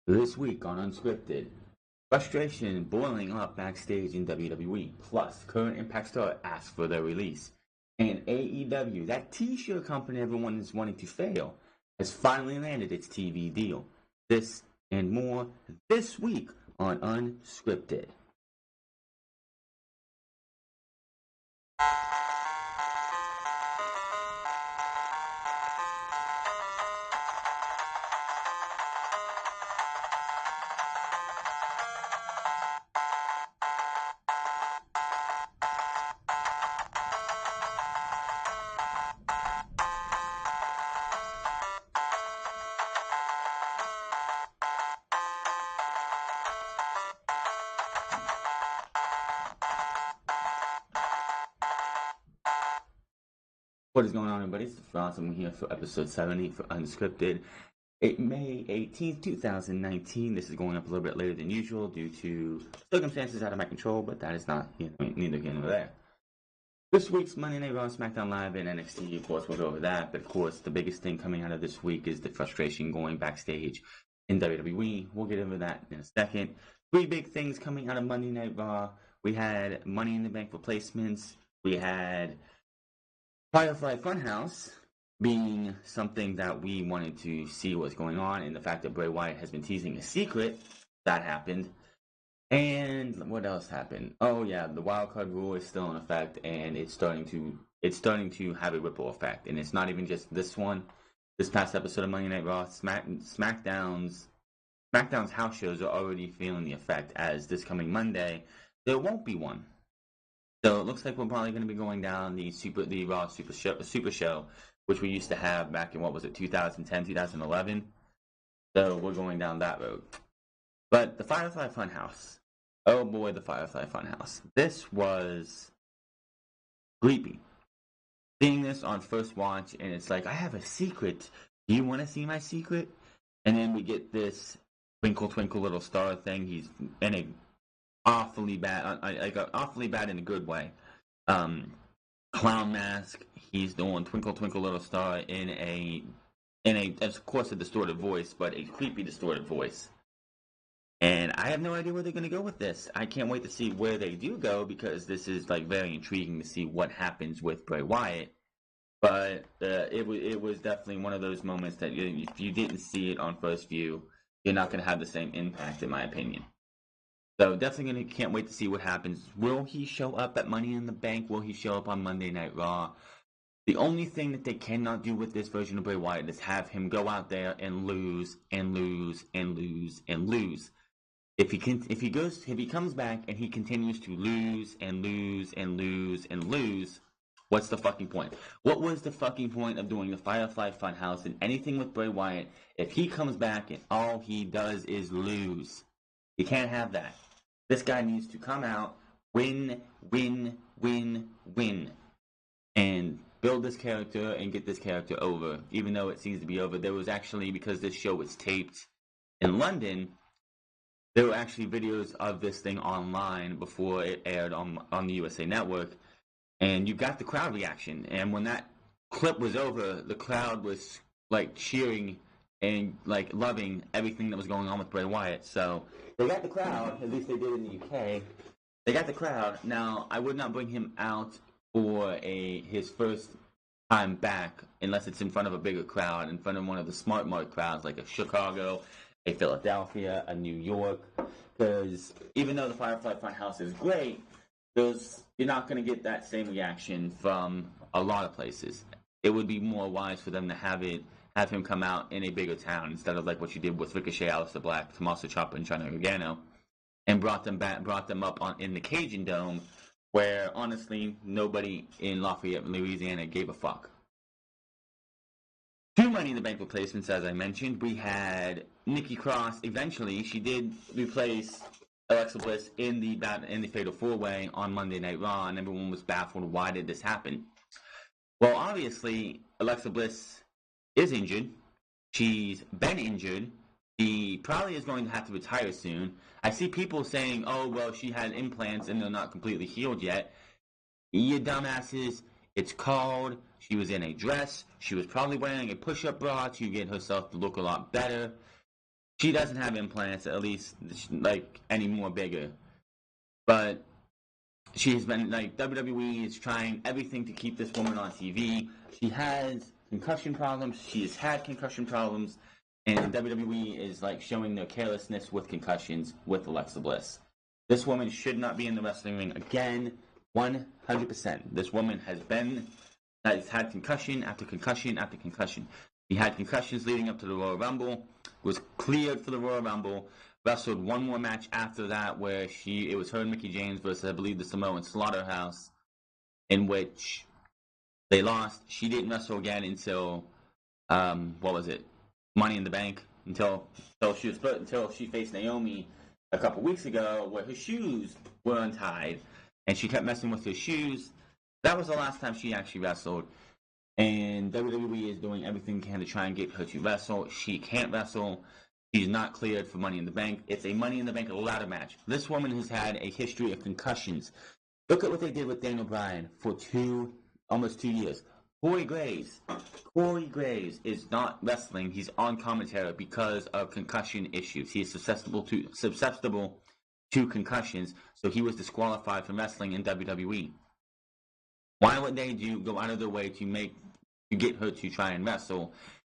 This week on UnScripted, frustration boiling up backstage in WWE, plus current Impact star asks for their release, and AEW, that t-shirt company everyone is wanting to fail, has finally landed its TV deal. This and more this week on UnScripted. What is going on, everybody? It's Franz. I'm here for episode 70 for UnScripted. May 18th, 2019. This is going up a little bit later than usual due to circumstances out of my control, but that is not neither here nor there. This week's Monday Night Raw, SmackDown Live, and NXT, of course, we'll go over that. But of course, the biggest thing coming out of this week is the frustration going backstage in WWE. We'll get into that in a second. Three big things coming out of Monday Night Raw. We had Money in the Bank replacements. We had Firefly Funhouse being something that we wanted to see what's going on, and the fact that Bray Wyatt has been teasing a secret, that happened. And what else happened? Oh yeah, the wildcard rule is still in effect, and it's starting to have a ripple effect. And it's not even just this one. This past episode of Monday Night Raw, SmackDown's house shows are already feeling the effect, as this coming Monday there won't be one. So it looks like we're probably going to be going down the Raw Super Show, which we used to have back in, 2010, 2011. So we're going down that road. But the Firefly Funhouse. Oh boy, the Firefly Funhouse. This was creepy. Seeing this on first watch, and it's like, I have a secret. Do you want to see my secret? And then we get this Twinkle Twinkle Little Star thing. He's in a awfully bad in a good way. Clown mask. He's doing Twinkle Twinkle Little Star in a of course a distorted voice, but a creepy distorted voice. And I have no idea where they're going to go with this. I can't wait to see where they do go, because this is like very intriguing to see what happens with Bray Wyatt. But it was definitely one of those moments that if you didn't see it on first view, you're not going to have the same impact, in my opinion. So definitely can't wait to see what happens. Will he show up at Money in the Bank? Will he show up on Monday Night Raw? The only thing that they cannot do with this version of Bray Wyatt is have him go out there and lose and lose and lose and lose. If he comes back and he continues to lose and lose and lose and lose, what's the fucking point? What was the fucking point of doing the Firefly Funhouse and anything with Bray Wyatt if he comes back and all he does is lose? You can't have that. This guy needs to come out, win, win, win, win, and build this character and get this character over, even though it seems to be over. There was actually, because this show was taped in London, there were actually videos of this thing online before it aired on the USA Network, and you got the crowd reaction. And when that clip was over, the crowd was like cheering and like loving everything that was going on with Bray Wyatt. So they got the crowd, at least they did in the UK. They got the crowd. Now, I would not bring him out for his first time back unless it's in front of a bigger crowd, in front of one of the Smart Mark crowds, like a Chicago, a Philadelphia, a New York. Because even though the Firefly Funhouse is great, you're not going to get that same reaction from a lot of places. It would be more wise for them to have him come out in a bigger town, instead of like what you did with Ricochet, Aleister Black, Tommaso Ciampa, and Johnny Gargano, and brought them up in the Cajun Dome, where honestly nobody in Lafayette, Louisiana gave a fuck. Two Money in the Bank replacements, as I mentioned. We had Nikki Cross. Eventually, she did replace Alexa Bliss in the Fatal 4-Way on Monday Night Raw, and everyone was baffled. Why did this happen? Well, obviously, Alexa Bliss is injured. She's been injured. She probably is going to have to retire soon. I see people saying, oh, well, she had implants and they're not completely healed yet. You dumbasses. It's cold. She was in a dress. She was probably wearing a push-up bra to get herself to look a lot better. She doesn't have implants, at least like any more bigger. But she's been like WWE is trying everything to keep this woman on TV. She has concussion problems. She has had concussion problems, and WWE is like showing their carelessness with concussions with Alexa Bliss. This woman should not be in the wrestling ring again. 100%. This woman has had concussion after concussion after concussion. She had concussions leading up to the Royal Rumble, was cleared for the Royal Rumble, wrestled one more match after that where it was her and Mickie James versus, I believe, the Samoan Slaughterhouse, in which they lost. She didn't wrestle again until, what was it, Money in the Bank, until she faced Naomi a couple weeks ago, where her shoes were untied, and she kept messing with her shoes. That was the last time she actually wrestled. And WWE is doing everything they can to try and get her to wrestle. She can't wrestle. She's not cleared for Money in the Bank. It's a Money in the Bank ladder match. This woman has had a history of concussions. Look at what they did with Daniel Bryan for almost 2 years. Corey Graves is not wrestling. He's on commentary because of concussion issues. He is susceptible to concussions, so he was disqualified from wrestling in WWE. Why would they go out of their way to get her to try and wrestle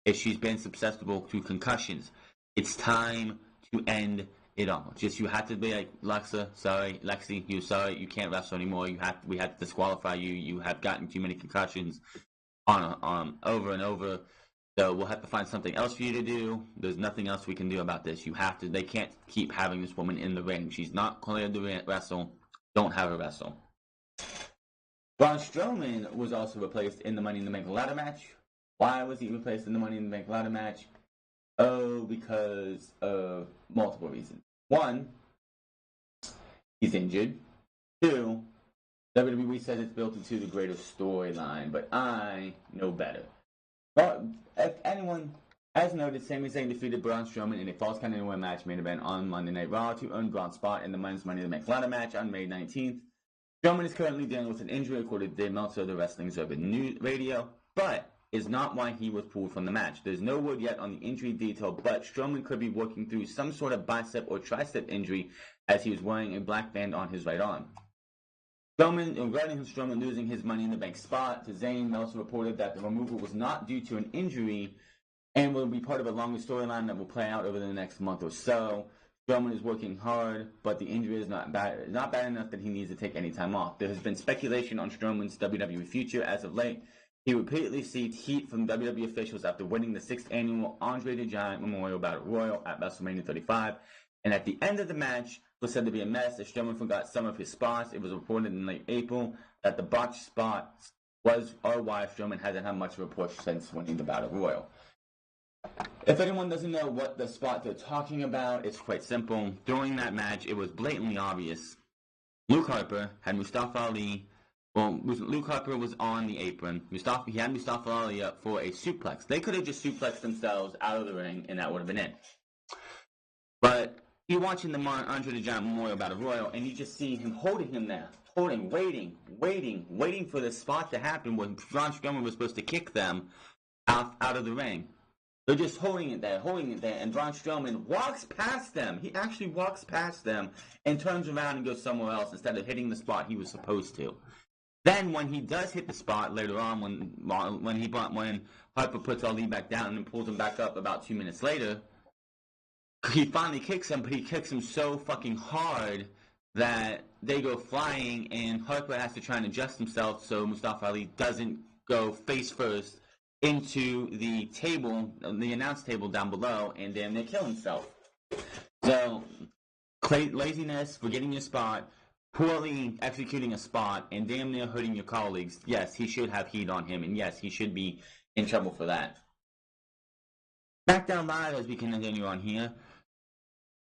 if she's been susceptible to concussions? It's time to end it all. You have to be like, Lexi, you're sorry, you can't wrestle anymore. We have to disqualify you. You have gotten too many concussions on over and over. So we'll have to find something else for you to do. There's nothing else we can do about this. They can't keep having this woman in the ring. She's not cleared to wrestle. Don't have her wrestle. Braun Strowman was also replaced in the Money in the Bank ladder match. Why was he replaced in the Money in the Bank ladder match? Oh, because of multiple reasons. One, he's injured. Two, WWE says it's built into the greater storyline, but I know better. But if anyone has noted, Sami Zayn defeated Braun Strowman in a Falls Count Anywhere match main event on Monday Night Raw to earn Braun's spot in the Men's Money in the Bank ladder match on May 19th. Strowman is currently dealing with an injury, according to Dave Meltzer, the Wrestling Observer News Radio, but is not why he was pulled from the match. There's no word yet on the injury detail, but Strowman could be working through some sort of bicep or tricep injury as he was wearing a black band on his right arm. Regarding Strowman losing his Money in the Bank spot to Zayn, Meltzer reported that the removal was not due to an injury and will be part of a longer storyline that will play out over the next month or so. Strowman is working hard, but the injury is not bad enough that he needs to take any time off. There has been speculation on Strowman's WWE future as of late. He repeatedly received heat from WWE officials after winning the 6th annual Andre the Giant Memorial Battle Royal at WrestleMania 35. And at the end of the match, was said to be a mess as Strowman forgot some of his spots. It was reported in late April that the botched spots are why Strowman hasn't had much of a push since winning the Battle Royal. If anyone doesn't know what the spot they're talking about, it's quite simple. During that match, it was blatantly obvious. Luke Harper had Mustafa Ali. Well, Luke Harper was on the apron. He had Mustafa Ali up for a suplex. They could have just suplexed themselves out of the ring, and that would have been it. But you're watching the Andre the Giant Memorial Battle Royal, and you just see him holding him there. Waiting for the spot to happen when Braun Strowman was supposed to kick them out of the ring. They're just holding it there, and Braun Strowman walks past them. He actually walks past them and turns around and goes somewhere else instead of hitting the spot he was supposed to. Then when he does hit the spot later on, when Harper puts Ali back down and pulls him back up about 2 minutes later, he finally kicks him, but he kicks him so fucking hard that they go flying, and Harper has to try and adjust himself so Mustafa Ali doesn't go face first into the table, the announce table down below, and damn near kill himself. So, laziness, forgetting your spot, poorly executing a spot, and damn near hurting your colleagues. Yes, he should have heat on him, and yes, he should be in trouble for that. SmackDown Live, as we can continue on here,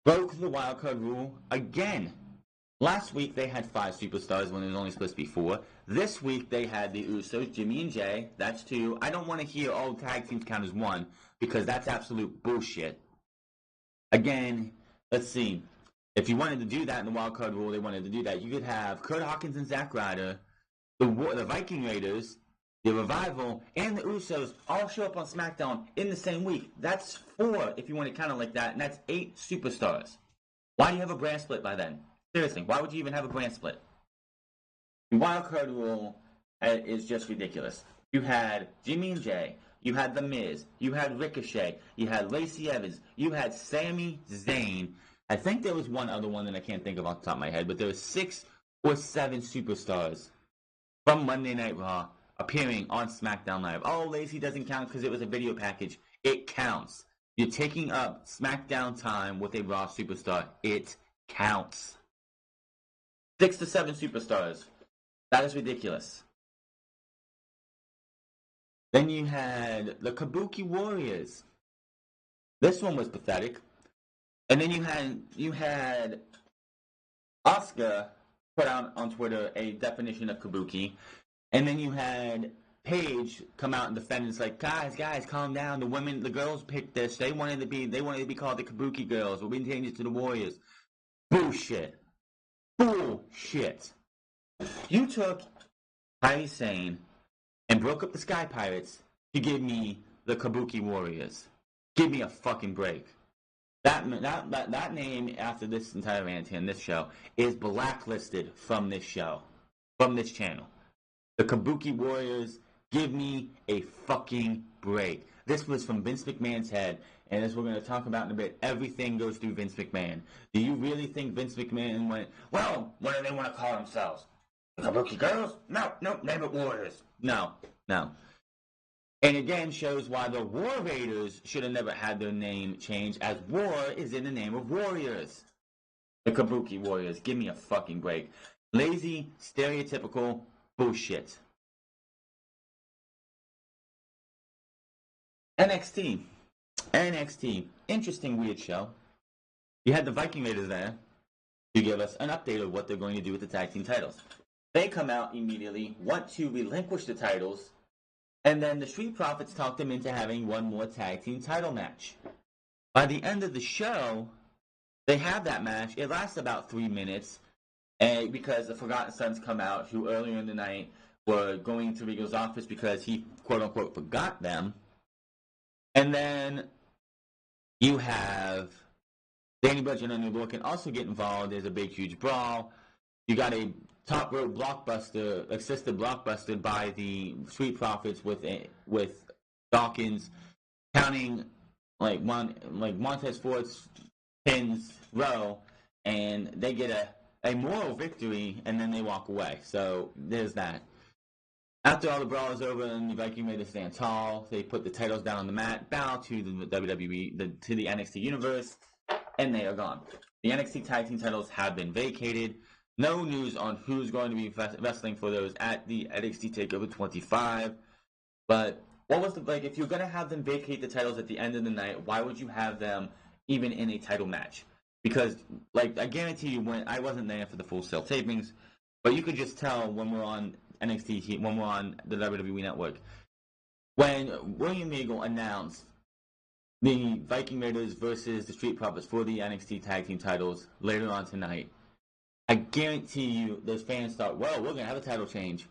broke the wildcard rule again. Last week they had 5 superstars when there was only supposed to be 4. This week they had the Usos, Jimmy and Jay. That's 2. I don't want to hear all tag teams count as 1 because that's absolute bullshit. Again, let's see. If you wanted to do that in the wildcard rule, they wanted to do that. You could have Kurt Hawkins and Zack Ryder, the Viking Raiders, the Revival, and the Usos all show up on SmackDown in the same week. That's 4 if you want to count it like that, and that's 8 superstars. Why do you have a brand split by then? Seriously, why would you even have a brand split? The wildcard rule is just ridiculous. You had Jimmy and Jay, you had The Miz, you had Ricochet, you had Lacey Evans, you had Sami Zayn. I think there was one other one that I can't think of off the top of my head, but there were 6 or 7 superstars from Monday Night Raw appearing on SmackDown Live. Oh, Lacey doesn't count because it was a video package. It counts. You're taking up SmackDown time with a Raw superstar. It counts. 6 to 7 superstars. That is ridiculous. Then you had the Kabuki Warriors. This one was pathetic. And then you had Asuka put out on Twitter a definition of Kabuki. And then you had Paige come out and defend. It's like, guys, calm down. The girls picked this. They wanted to be called the Kabuki girls. We're being changed to the Warriors. Bullshit. You took Kairi Sane and broke up the Sky Pirates to give me the Kabuki Warriors. Give me a fucking break. That name after this entire rant here in this show is blacklisted from this show, from this channel. The Kabuki Warriors, give me a fucking break. This was from Vince McMahon's head, and as we're going to talk about in a bit, everything goes through Vince McMahon. Do you really think Vince McMahon went, well, what do they want to call themselves? The Kabuki Girls? No, name it Warriors. No. And again, shows why the War Raiders should have never had their name changed, as war is in the name of warriors. The Kabuki Warriors, give me a fucking break. Lazy, stereotypical bullshit. NXT. Interesting, weird show. You had the Viking Raiders there to give us an update of what they're going to do with the tag team titles. They come out immediately, want to relinquish the titles, and then the Street Profits talk them into having one more tag team title match. By the end of the show, they have that match. It lasts about 3 minutes, and because the Forgotten Sons come out, who earlier in the night were going to Regal's office because he, quote-unquote, forgot them. And then you have Danny Burch and New Lorcan also get involved. There's a big, huge brawl. You got a top rope blockbuster, assisted blockbuster by the Street Profits with Dawkins counting like Montez Ford's pins row, and they get a moral victory, and then they walk away. So there's that. After all the brawl is over and the Viking Raiders stand tall, they put the titles down on the mat, bow to the WWE, to the NXT universe, and they are gone. The NXT tag team titles have been vacated. No news on who's going to be wrestling for those at the NXT TakeOver 25. But what was if you're going to have them vacate the titles at the end of the night, why would you have them even in a title match? Because, I guarantee you, when I wasn't there for the Full Sail tapings, but you could just tell when we're on NXT, when we're on the WWE Network, when William Regal announced the Viking Raiders versus the Street Profits for the NXT tag team titles later on tonight, I guarantee you those fans thought, well, we're going to have a title change.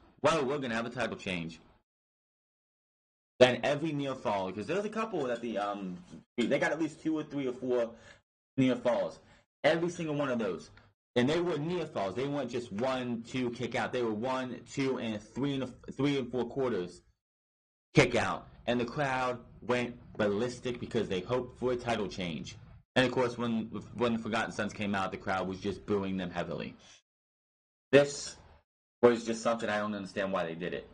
Then every near fall, because there's a couple that they got at least 2 or 3 or 4 near falls. Every single one of those. And they were near falls. They weren't just 1, 2 kick out. They were 1, 2, and 3 and 4 quarters kick out. And the crowd went ballistic because they hoped for a title change. And of course, when the Forgotten Sons came out, the crowd was just booing them heavily. This was just something I don't understand why they did it.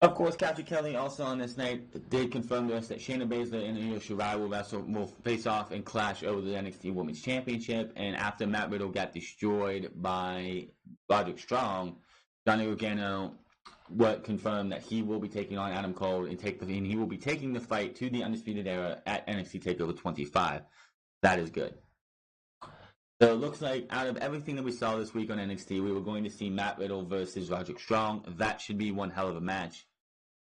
Of course, Cathy Kelly also on this night did confirm to us that Shayna Baszler and Io Shirai will face off and clash over the NXT Women's Championship. And after Matt Riddle got destroyed by Roderick Strong, Johnny Gargano confirmed that he will be taking on Adam Cole and he will be taking the fight to the Undisputed Era at NXT TakeOver 25. That is good. So it looks like out of everything that we saw this week on NXT, we were going to see Matt Riddle versus Roderick Strong. That should be one hell of a match.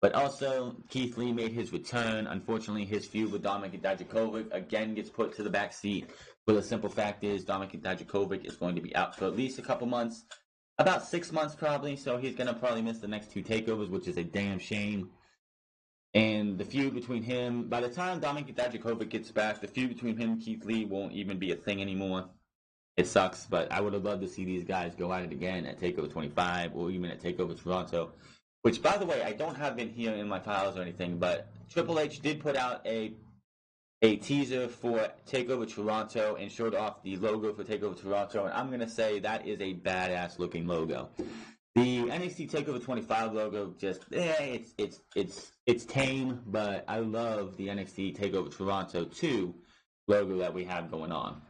But also, Keith Lee made his return. Unfortunately, his feud with Dominik Dijakovic again gets put to the back seat. But the simple fact is, Dominik Dijakovic is going to be out for at least a couple months. about 6 months probably, so he's gonna probably miss the next 2 takeovers, which is a damn shame. And the feud between him, by the time Dominik Dijakovic gets back, the feud between him and Keith Lee won't even be a thing anymore. It sucks, but I would have loved to see these guys go at it again at TakeOver 25 or even at TakeOver Toronto. Which, by the way, I don't have it here in my files or anything, but Triple H did put out a teaser for TakeOver Toronto and showed off the logo for TakeOver Toronto, and I'm going to say that is a badass looking logo. The NXT TakeOver 25 logo just, it's tame, but I love the NXT TakeOver Toronto 2 logo that we have going on.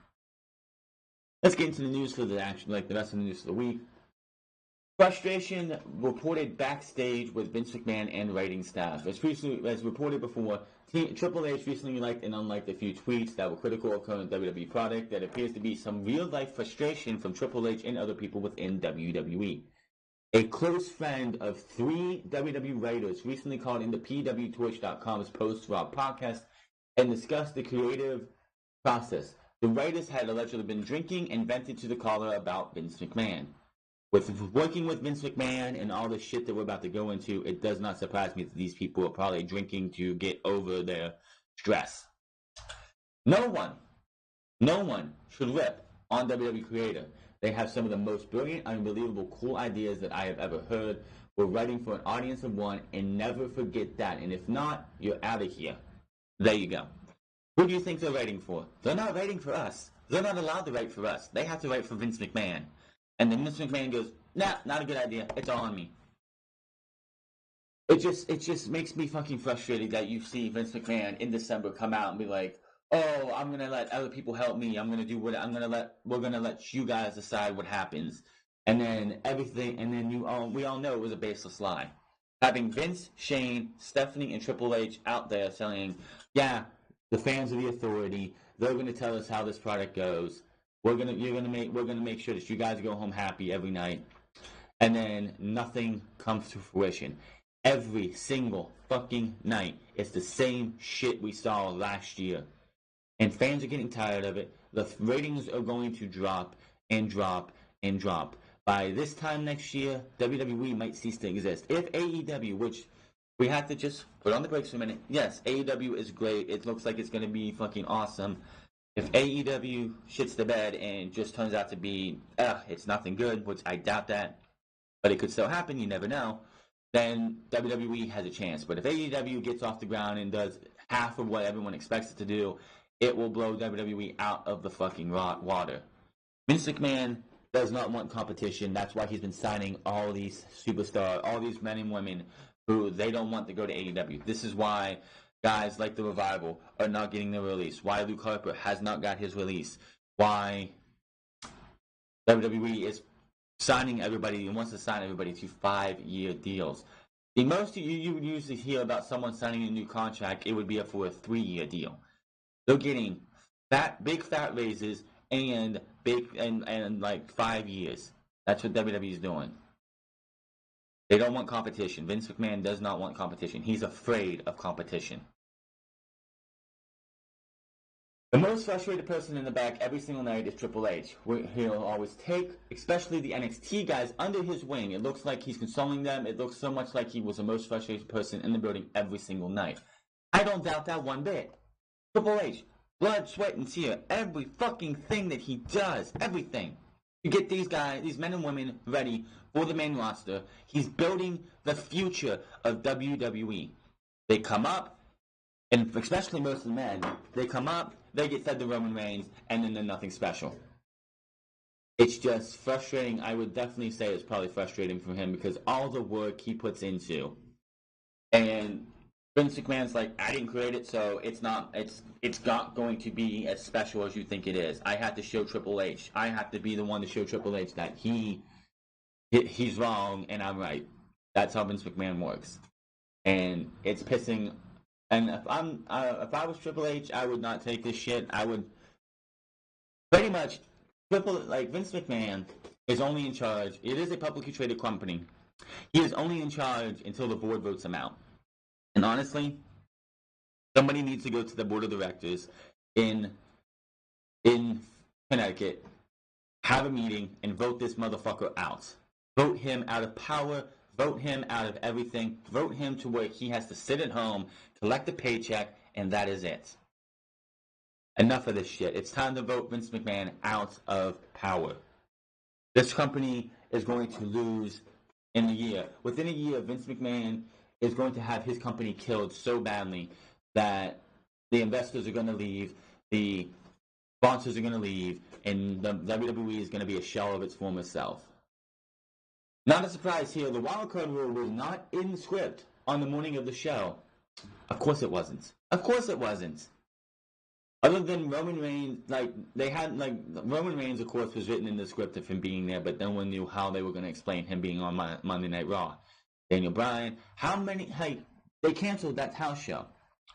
Let's get into the news for the action, like the rest of the news for the week. Frustration reported backstage with Vince McMahon and writing staff. As reported before, Triple H recently liked and unliked a few tweets that were critical of current WWE product. That appears to be some real-life frustration from Triple H and other people within WWE. A close friend of 3 WWE writers recently called into PWTorch.com's post-Raw podcast and discussed the creative process. The writers had allegedly been drinking and vented to the caller about Vince McMahon. With working with Vince McMahon and all the shit that we're about to go into, it does not surprise me that these people are probably drinking to get over their stress. No one should rip on WWE Creator. They have some of the most brilliant, unbelievable, cool ideas that I have ever heard. We're writing for an audience of one, and never forget that. And if not, you're out of here. There you go. Who do you think they're writing for? They're not writing for us. They're not allowed to write for us. They have to write for Vince McMahon. And then Vince McMahon goes, nah, not a good idea. It's all on me. It just makes me fucking frustrated that you see Vince McMahon in December come out and be like, oh, I'm gonna let other people help me. We're gonna let you guys decide what happens. And then we all know it was a baseless lie. Having Vince, Shane, Stephanie, and Triple H out there saying, yeah, the fans are the authority. They're gonna tell us how this product goes. We're gonna make sure that you guys go home happy every night. And then nothing comes to fruition. Every single fucking night, it's the same shit we saw last year. And fans are getting tired of it. The ratings are going to drop and drop and drop. By this time next year, WWE might cease to exist. If AEW, which we have to just put on the brakes for a minute. Yes, AEW is great. It looks like it's going to be fucking awesome. If AEW shits the bed and just turns out to be, it's nothing good, which I doubt that, but it could still happen, you never know, then WWE has a chance. But if AEW gets off the ground and does half of what everyone expects it to do, it will blow WWE out of the fucking water. Vince McMahon does not want competition. That's why he's been signing all these superstars, all these men and women who they don't want to go to AEW. This is why guys like The Revival are not getting their release. Why Luke Harper has not got his release. Why WWE is signing everybody and wants to sign everybody to 5-year deals. The most you would usually hear about someone signing a new contract, it would be for a 3-year deal. They're getting big fat raises and like 5 years. That's what WWE is doing. They don't want competition. Vince McMahon does not want competition. He's afraid of competition. The most frustrated person in the back every single night is Triple H. He'll always take, especially the NXT guys, under his wing. It looks like he's consoling them. It looks so much like he was the most frustrated person in the building every single night. I don't doubt that one bit. Triple H, blood, sweat, and tear. Every fucking thing that he does. Everything. To get these guys, these men and women ready for the main roster. He's building the future of WWE. They come up, and especially most of the men, they come up, they get fed the Roman Reigns, and then they're nothing special. It's just frustrating. I would definitely say it's probably frustrating for him because all the work he puts into, and Vince McMahon's like, I didn't create it, so it's not going to be as special as you think it is. I have to show Triple H. I have to be the one to show Triple H that he's wrong and I'm right. That's how Vince McMahon works, and it's pissing. And if I was Triple H, I would not take this shit. I would pretty much Vince McMahon is only in charge. It is a publicly traded company. He is only in charge until the board votes him out. And honestly, somebody needs to go to the board of directors in Connecticut, have a meeting, and vote this motherfucker out. Vote him out of power. Vote him out of everything. Vote him to where he has to sit at home, collect a paycheck, and that is it. Enough of this shit. It's time to vote Vince McMahon out of power. This company is going to lose in a year. Within a year, Vince McMahon is going to have his company killed so badly that the investors are going to leave, the sponsors are going to leave, and the WWE is going to be a shell of its former self. Not a surprise here, the wildcard rule was not in the script on the morning of the show. Of course it wasn't. Of course it wasn't. Other than Roman Reigns, Roman Reigns, of course, was written in the script of him being there, but no one knew how they were going to explain him being on Monday Night Raw. Daniel Bryan, they canceled that house show.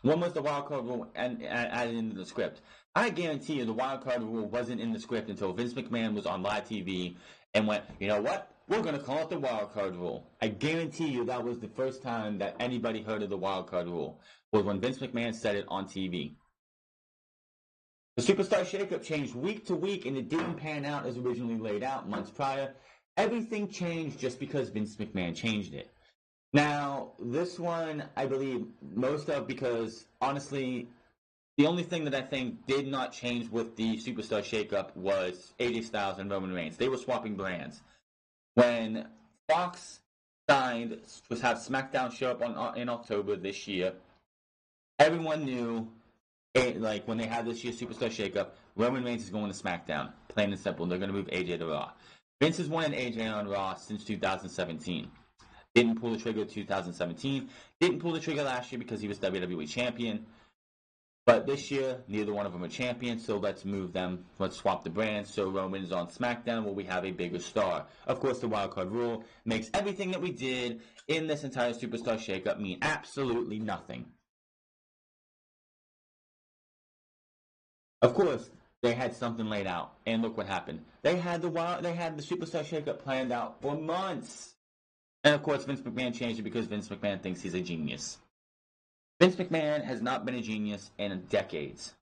When was the wildcard rule added into the script? I guarantee you the wildcard rule wasn't in the script until Vince McMahon was on live TV and went, you know what? We're going to call it the wildcard rule. I guarantee you that was the first time that anybody heard of the wildcard rule, was when Vince McMahon said it on TV. The Superstar Shakeup changed week to week, and it didn't pan out as originally laid out months prior. Everything changed just because Vince McMahon changed it. Now, this one, I believe most of because, honestly, the only thing that I think did not change with the Superstar Shakeup was AJ Styles and Roman Reigns. They were swapping brands. When Fox signed to have SmackDown show up in October this year, everyone knew, when they had this year's Superstar Shakeup, Roman Reigns is going to SmackDown. Plain and simple. They're going to move AJ to Raw. Vince has wanted AJ on Raw since 2017. Didn't pull the trigger in 2017. Didn't pull the trigger last year because he was WWE Champion. But this year, neither one of them are champions, so let's move them. Let's swap the brands. So Roman is on SmackDown where we have a bigger star. Of course, the wildcard rule makes everything that we did in this entire Superstar Shakeup mean absolutely nothing. Of course, they had something laid out, and look what happened. They had the Superstar Shakeup planned out for months. And of course, Vince McMahon changed it because Vince McMahon thinks he's a genius. Vince McMahon has not been a genius in decades.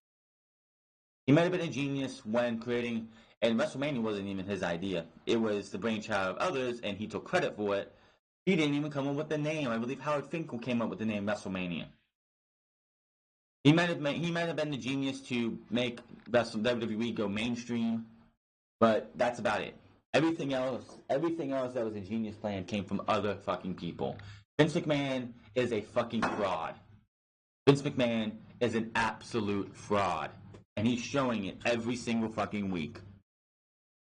He might have been a genius when creating, and WrestleMania wasn't even his idea. It was the brainchild of others, and he took credit for it. He didn't even come up with the name. I believe Howard Finkel came up with the name WrestleMania. He might have been the genius to make WWE go mainstream, but that's about it. Everything else that was a genius plan came from other fucking people. Vince McMahon is a fucking fraud. Vince McMahon is an absolute fraud, and he's showing it every single fucking week.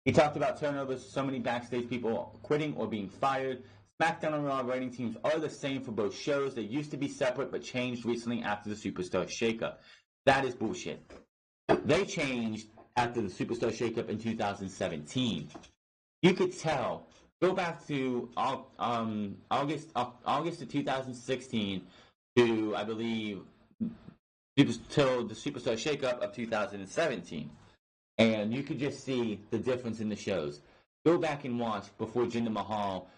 He talked about turnovers, so many backstage people quitting or being fired. SmackDown and Raw writing teams are the same for both shows. They used to be separate, but changed recently after the Superstar Shakeup. That is bullshit. They changed after the Superstar Shakeup in 2017. You could tell. Go back to August of 2016 to, I believe, till the Superstar Shakeup of 2017. And you could just see the difference in the shows. Go back and watch before Jinder Mahal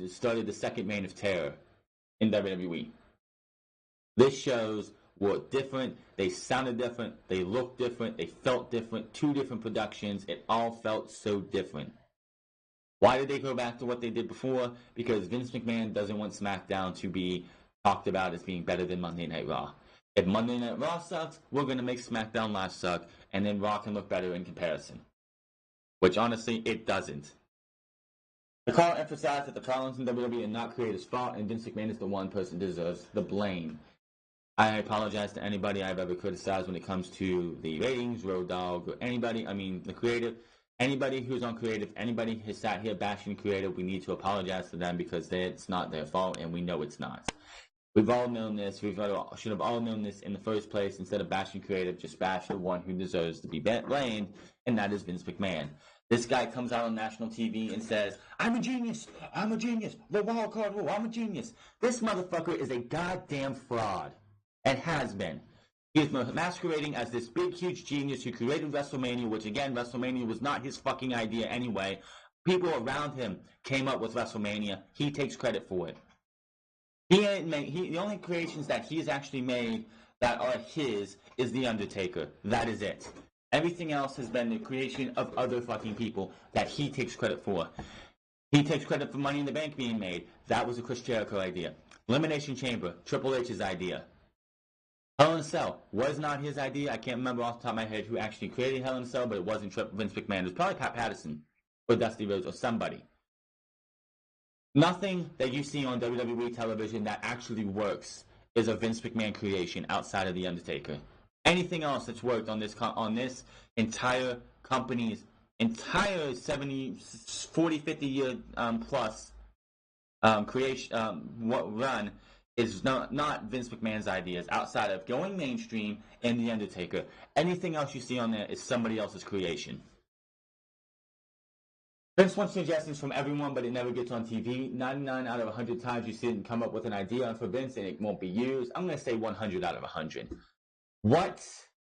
started the second reign of terror in WWE. These shows were different. They sounded different. They looked different. They felt different. 2 different productions. It all felt so different. Why did they go back to what they did before? Because Vince McMahon doesn't want SmackDown to be talked about as being better than Monday Night Raw. If Monday Night Raw sucks, we're going to make SmackDown Live suck, and then Raw can look better in comparison. Which, honestly, it doesn't. The call emphasized that the problems in WWE are not creators' fault, and Vince McMahon is the one person who deserves the blame. I apologize to anybody I've ever criticized when it comes to the ratings, Road Dogg, or anybody. The creative. Anybody who's on creative, anybody who's sat here bashing creative, we need to apologize to them because it's not their fault, and we know it's not. We've all known this. We should have all known this in the first place. Instead of bashing creative, just bash the one who deserves to be blamed, and that is Vince McMahon. This guy comes out on national TV and says, I'm a genius, the wild card rule, I'm a genius. This motherfucker is a goddamn fraud, and has been. He is masquerading as this big, huge genius who created WrestleMania, which, again, WrestleMania was not his fucking idea anyway. People around him came up with WrestleMania. He takes credit for it. The only creations that he has actually made that are his is The Undertaker. That is it. Everything else has been the creation of other fucking people that he takes credit for. He takes credit for Money in the Bank being made. That was a Chris Jericho idea. Elimination Chamber, Triple H's idea. Hell in a Cell was not his idea. I can't remember off the top of my head who actually created Hell in a Cell, but it wasn't Vince McMahon. It was probably Pat Patterson or Dusty Rhodes or somebody. Nothing that you see on WWE television that actually works is a Vince McMahon creation outside of The Undertaker. Anything else that's worked on this entire company's entire 40, 50 year plus creation run is not Vince McMahon's ideas outside of going mainstream and The Undertaker. Anything else you see on there is somebody else's creation. Vince wants suggestions from everyone, but it never gets on TV. 99 out of 100 times you see it and come up with an idea for Vince and it won't be used. I'm going to say 100 out of 100. What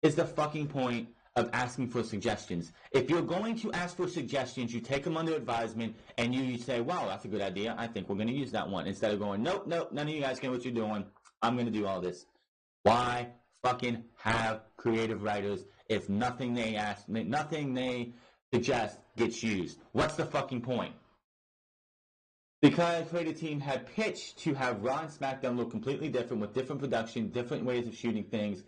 is the fucking point of asking for suggestions? If you're going to ask for suggestions, you take them under advisement and you say, wow, that's a good idea. I think we're going to use that one. Instead of going, nope, none of you guys know what you're doing. I'm going to do all this. Why fucking have creative writers if nothing they suggest gets used? What's the fucking point? Because the creative team had pitched to have Raw and SmackDown look completely different with different production, different ways of shooting things,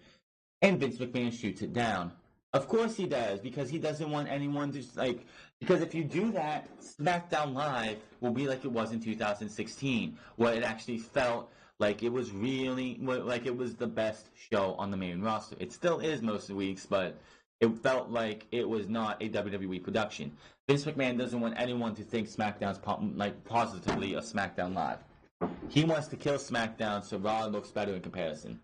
and Vince McMahon shoots it down. Of course he does, because he doesn't want anyone to, because if you do that, SmackDown Live will be like it was in 2016, where it actually felt like it was the best show on the main roster. It still is most of the weeks, but it felt like it was not a WWE production. Vince McMahon doesn't want anyone to think SmackDown's positively a SmackDown Live. He wants to kill SmackDown so Raw looks better in comparison.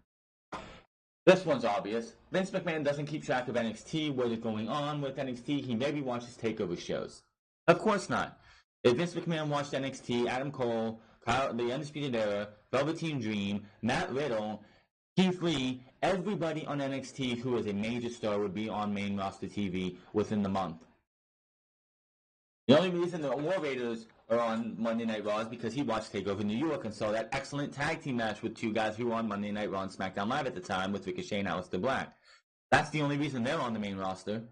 This one's obvious. Vince McMahon doesn't keep track of NXT, what is going on with NXT. He maybe watches takeover shows. Of course not. If Vince McMahon watched NXT, Adam Cole, The Undisputed Era, Velveteen Dream, Matt Riddle, Keith Lee, everybody on NXT who is a major star would be on main roster TV within the month. The only reason the War Raiders are on Monday Night Raw is because he watched TakeOver New York and saw that excellent tag team match with two guys who were on Monday Night Raw and SmackDown Live at the time with Ricochet and Aleister Black. That's the only reason they're on the main roster.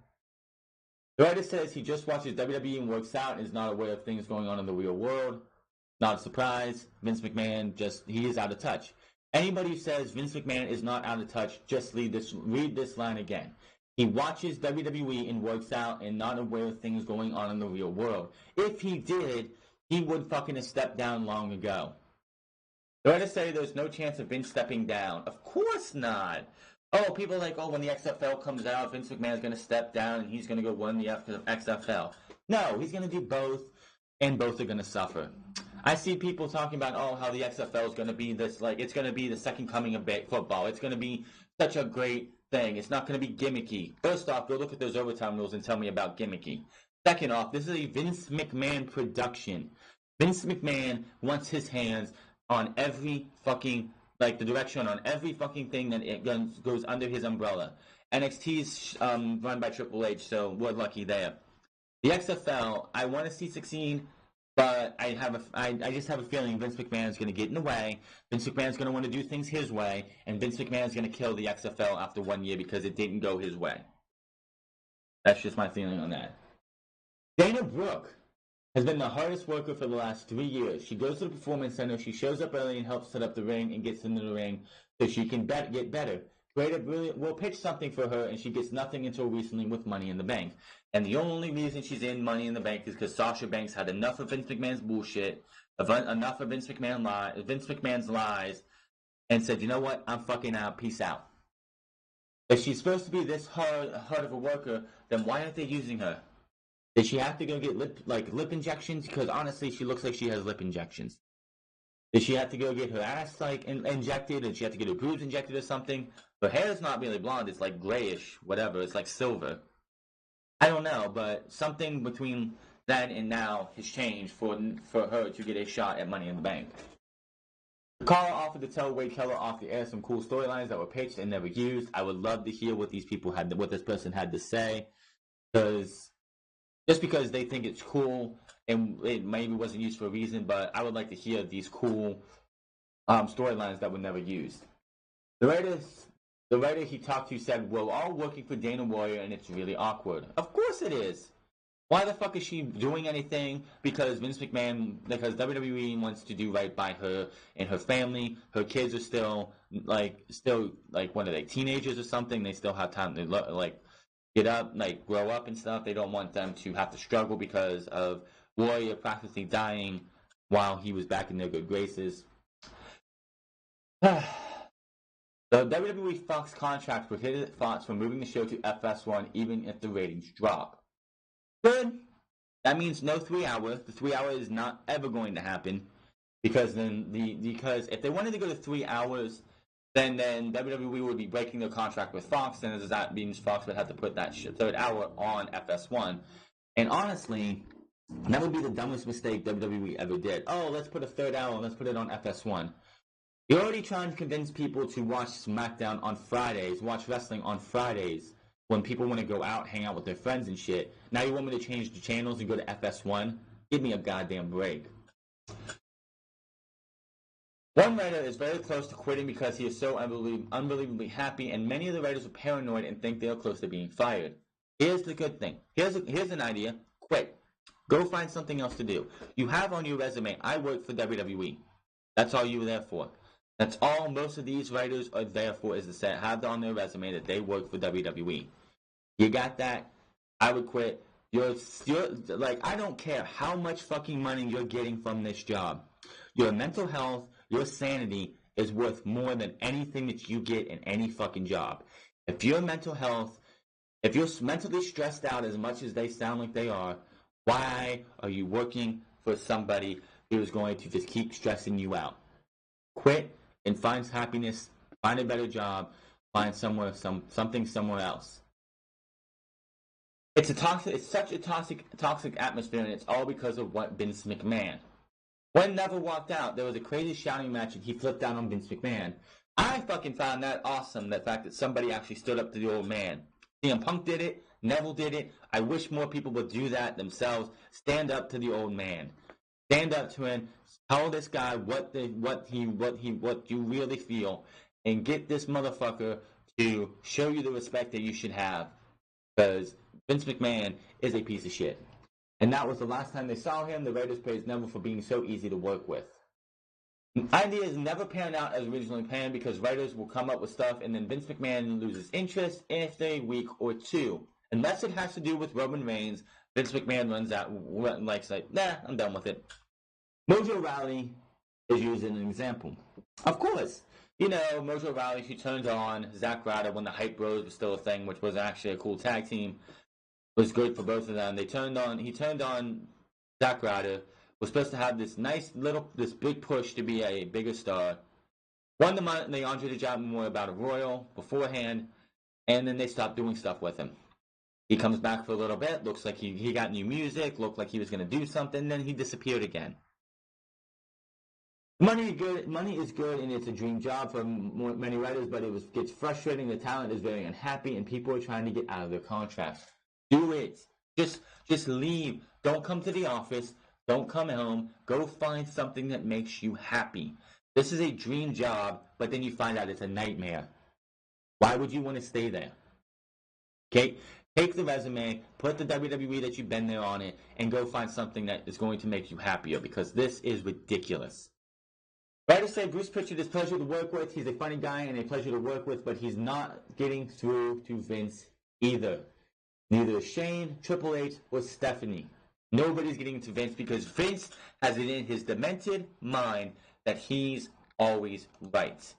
The writer says he just watches WWE and works out and is not aware of things going on in the real world. Not a surprise. Vince McMahon he is out of touch. Anybody who says Vince McMahon is not out of touch, just read this line again. He watches WWE and works out and not aware of things going on in the real world. If he did, he would fucking have stepped down long ago. The writers say there's no chance of Vince stepping down. Of course not. Oh, people are like, when the XFL comes out, Vince McMahon's going to step down and he's going to go win the XFL. No, he's going to do both, and both are going to suffer. I see people talking about, how the XFL is going to be this, it's going to be the second coming of football. It's going to be such a great thing. It's not going to be gimmicky. First off, go look at those overtime rules and tell me about gimmicky. Second off, this is a Vince McMahon production. Vince McMahon wants his hands on every fucking, the direction on every fucking thing that it goes under his umbrella. NXT is run by Triple H, so we're lucky there. The XFL, I want to see succeed, but I just have a feeling Vince McMahon is going to get in the way. Vince McMahon is going to want to do things his way, and Vince McMahon is going to kill the XFL after 1 year because it didn't go his way. That's just my feeling on that. Dana Brooke has been the hardest worker for the last 3 years. She goes to the Performance Center, she shows up early and helps set up the ring and gets into the ring so she can get better. Creative will pitch something for her, and she gets nothing until recently with Money in the Bank. And the only reason she's in Money in the Bank is because Sasha Banks had enough of Vince McMahon's bullshit, enough of Vince McMahon's lies, and said, you know what, I'm fucking out, peace out. If she's supposed to be this hard of a worker, then why aren't they using her? Did she have to go get lip injections? Because honestly, she looks like she has lip injections. Did she have to go get her ass injected? Did she have to get her boobs injected or something? Her hair is not really blonde. It's grayish, whatever. It's silver. I don't know, but something between then and now has changed for her to get a shot at Money in the Bank. The caller offered to tell Wade Keller off the air some cool storylines that were pitched and never used. I would love to hear what this person had to say, because they think it's cool and it maybe wasn't used for a reason, but I would like to hear these cool storylines that were never used. The writer he talked to said, we're all working for Dana Warrior and it's really awkward. Of course it is. Why the fuck is she doing anything? Because WWE wants to do right by her and her family. Her kids are still what are they, teenagers or something? They still have time to get up, grow up and stuff. They don't want them to have to struggle because of Warrior practically dying while he was back in their good graces. The WWE Fox contract prohibited Fox from moving the show to FS1 even if the ratings drop. Good. That means no 3 hour. The 3 hour is not ever going to happen because because if they wanted to go to 3 hours, then WWE would be breaking their contract with Fox, and that means Fox would have to put that third hour on FS1. And honestly, that would be the dumbest mistake WWE ever did. Oh, let's put a third hour, let's put it on FS1. You're already trying to convince people to watch SmackDown on Fridays, watch wrestling on Fridays, when people want to go out, hang out with their friends and shit. Now you want me to change the channels and go to FS1? Give me a goddamn break. One writer is very close to quitting because he is so unbelievably happy, and many of the writers are paranoid and think they are close to being fired. Here's the good thing. Here's an idea. Quit. Go find something else to do. You have on your resume, I work for WWE. That's all you were there for. That's all most of these writers are there for, is to have on their resume that they work for WWE. You got that? I would quit. You're I don't care how much fucking money you're getting from this job. Your mental health, your sanity is worth more than anything that you get in any fucking job. If you're mentally stressed out as much as they sound like they are, why are you working for somebody who is going to just keep stressing you out? Quit and find happiness, find a better job, find something somewhere else. It's such a toxic atmosphere, and it's all because of what Vince McMahon. When Neville walked out, there was a crazy shouting match, and he flipped down on Vince McMahon. I fucking found that awesome, the fact that somebody actually stood up to the old man. CM Punk did it, Neville did it. I wish more people would do that themselves. Stand up to the old man. Stand up to him. Tell this guy what you really feel, and get this motherfucker to show you the respect that you should have, because Vince McMahon is a piece of shit. And that was the last time they saw him. The Raiders praised Neville for being so easy to work with. Ideas never pan out as originally planned because writers will come up with stuff and then Vince McMahon loses interest after a week or two. Unless it has to do with Roman Reigns, Vince McMahon runs out, I'm done with it. Mojo Rawley is used as an example. Of course. Mojo Rawley, she turned on Zack Ryder when the Hype Bros was still a thing, which was actually a cool tag team. It was good for both of them. He turned on Zack Ryder, was supposed to have this big push to be a bigger star. Won the Andre the Giant Memorial Battle Royal beforehand, and then they stopped doing stuff with him. He comes back for a little bit, looks like he got new music, looked like he was going to do something, then he disappeared again. Money is good, and it's a dream job for many writers, but it gets frustrating. The talent is very unhappy, and people are trying to get out of their contracts. Do it. Just leave. Don't come to the office. Don't come home. Go find something that makes you happy. This is a dream job, but then you find out it's a nightmare. Why would you want to stay there? Okay? Take the resume, put the WWE that you've been there on it, and go find something that is going to make you happier, because this is ridiculous. Writers say Bruce Pritchard is a pleasure to work with. He's a funny guy and a pleasure to work with, but he's not getting through to Vince either. Neither Shane, Triple H, or Stephanie. Nobody's getting to Vince because Vince has it in his demented mind that he's always right.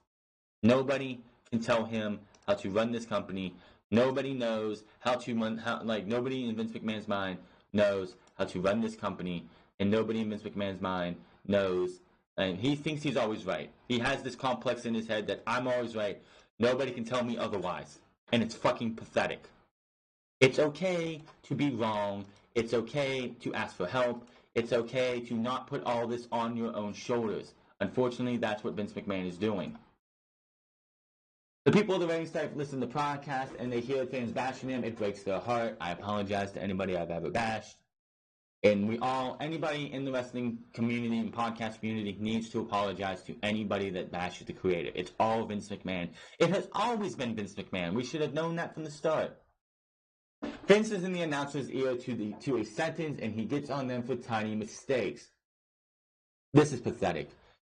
Nobody can tell him how to run this company. Nobody knows nobody in Vince McMahon's mind knows how to run this company, and nobody in Vince McMahon's mind knows, and he thinks he's always right. He has this complex in his head that I'm always right. Nobody can tell me otherwise. And it's fucking pathetic. It's okay to be wrong. It's okay to ask for help. It's okay to not put all this on your own shoulders. Unfortunately, that's what Vince McMahon is doing. The people of the ratings type listen to the podcast and they hear fans bashing him. It breaks their heart. I apologize to anybody I've ever bashed. And anybody in the wrestling community and podcast community needs to apologize to anybody that bashes the creator. It's all Vince McMahon. It has always been Vince McMahon. We should have known that from the start. Vince is in the announcer's ear to a sentence, and he gets on them for tiny mistakes. This is pathetic.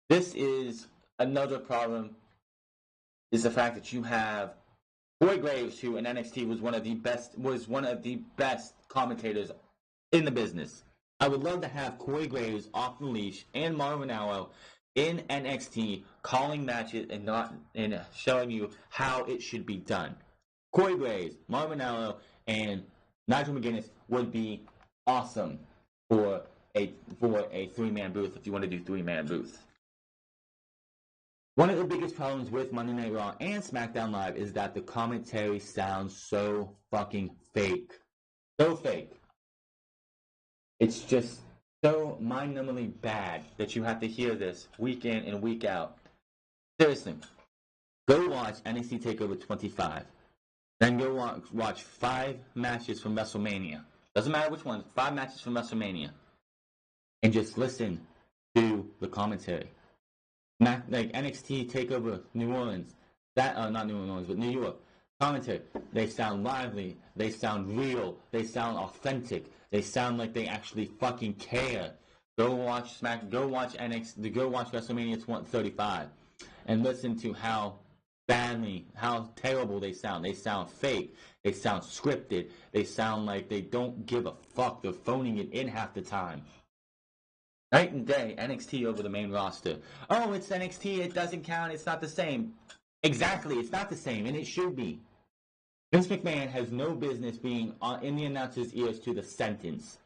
This is another problem, is the fact that you have Corey Graves, who in NXT was one of the best commentators in the business. I would love to have Corey Graves off the leash and Marvin Allo in NXT calling matches and showing you how it should be done. Corey Graves, Marvin Allo, and Nigel McGuinness would be awesome for a 3-man booth if you want to do 3-man booth. One of the biggest problems with Monday Night Raw and SmackDown Live is that the commentary sounds so fucking fake. So fake. It's just so mind-numbingly bad that you have to hear this week in and week out. Seriously. Go watch NXT TakeOver 25. Then go watch 5 matches from WrestleMania. Doesn't matter which ones. 5 matches from WrestleMania. And just listen to the commentary. Like NXT TakeOver New Orleans. Not New Orleans, but New York. Commentary. They sound lively. They sound real. They sound authentic. They sound like they actually fucking care. Go watch NXT. Go watch WrestleMania 35, and listen to how terrible they sound. They sound fake. They sound scripted. They sound like they don't give a fuck. They're phoning it in half the time. Night and day, NXT over the main roster. Oh, it's NXT. It doesn't count. It's not the same. Exactly, it's not the same, and it should be. Vince McMahon has no business being in the announcer's ears to the sentence.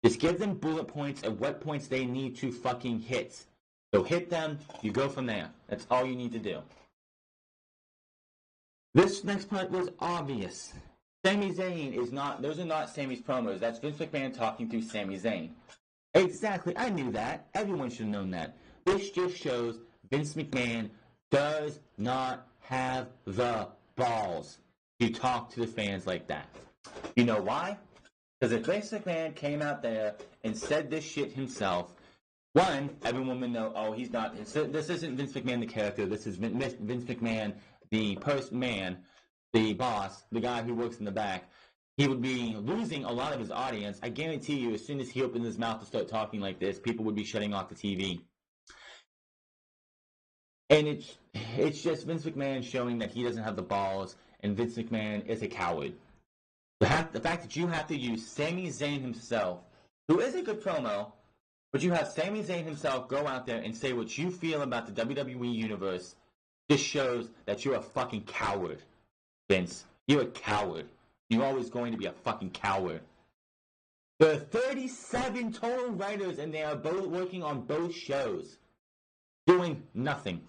Just give them bullet points of what points they need to fucking hit. So hit them, you go from there. That's all you need to do. This next part was obvious. Sami Zayn those are not Sami's promos. That's Vince McMahon talking through Sami Zayn. Exactly, I knew that. Everyone should have known that. This just shows Vince McMahon does not have the balls to talk to the fans like that. You know why? Because if Vince McMahon came out there and said this shit himself, one, everyone would know, oh, he's not. This isn't Vince McMahon the character. This is Vince McMahon, the man, the boss, the guy who works in the back. He would be losing a lot of his audience. I guarantee you, as soon as he opened his mouth to start talking like this, people would be shutting off the TV. And it's just Vince McMahon showing that he doesn't have the balls, and Vince McMahon is a coward. The fact that you have to use Sami Zayn himself, who is a good promo, but you have Sami Zayn himself go out there and say what you feel about the WWE Universe, just shows that you're a fucking coward, Vince. You're a coward. You're always going to be a fucking coward. There are 37 total writers, and they are both working on both shows. Doing nothing.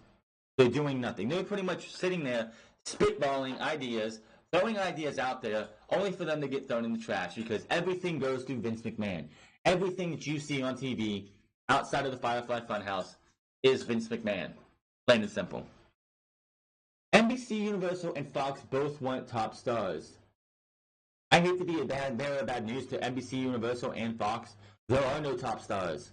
They're doing nothing. They're pretty much sitting there, spitballing ideas, throwing ideas out there, only for them to get thrown in the trash, because everything goes through Vince McMahon. Everything that you see on TV, outside of the Firefly Funhouse, is Vince McMahon. Plain and simple. NBC, Universal, and Fox both want top stars. I hate to be bearer of bad news to NBC, Universal, and Fox. There are no top stars.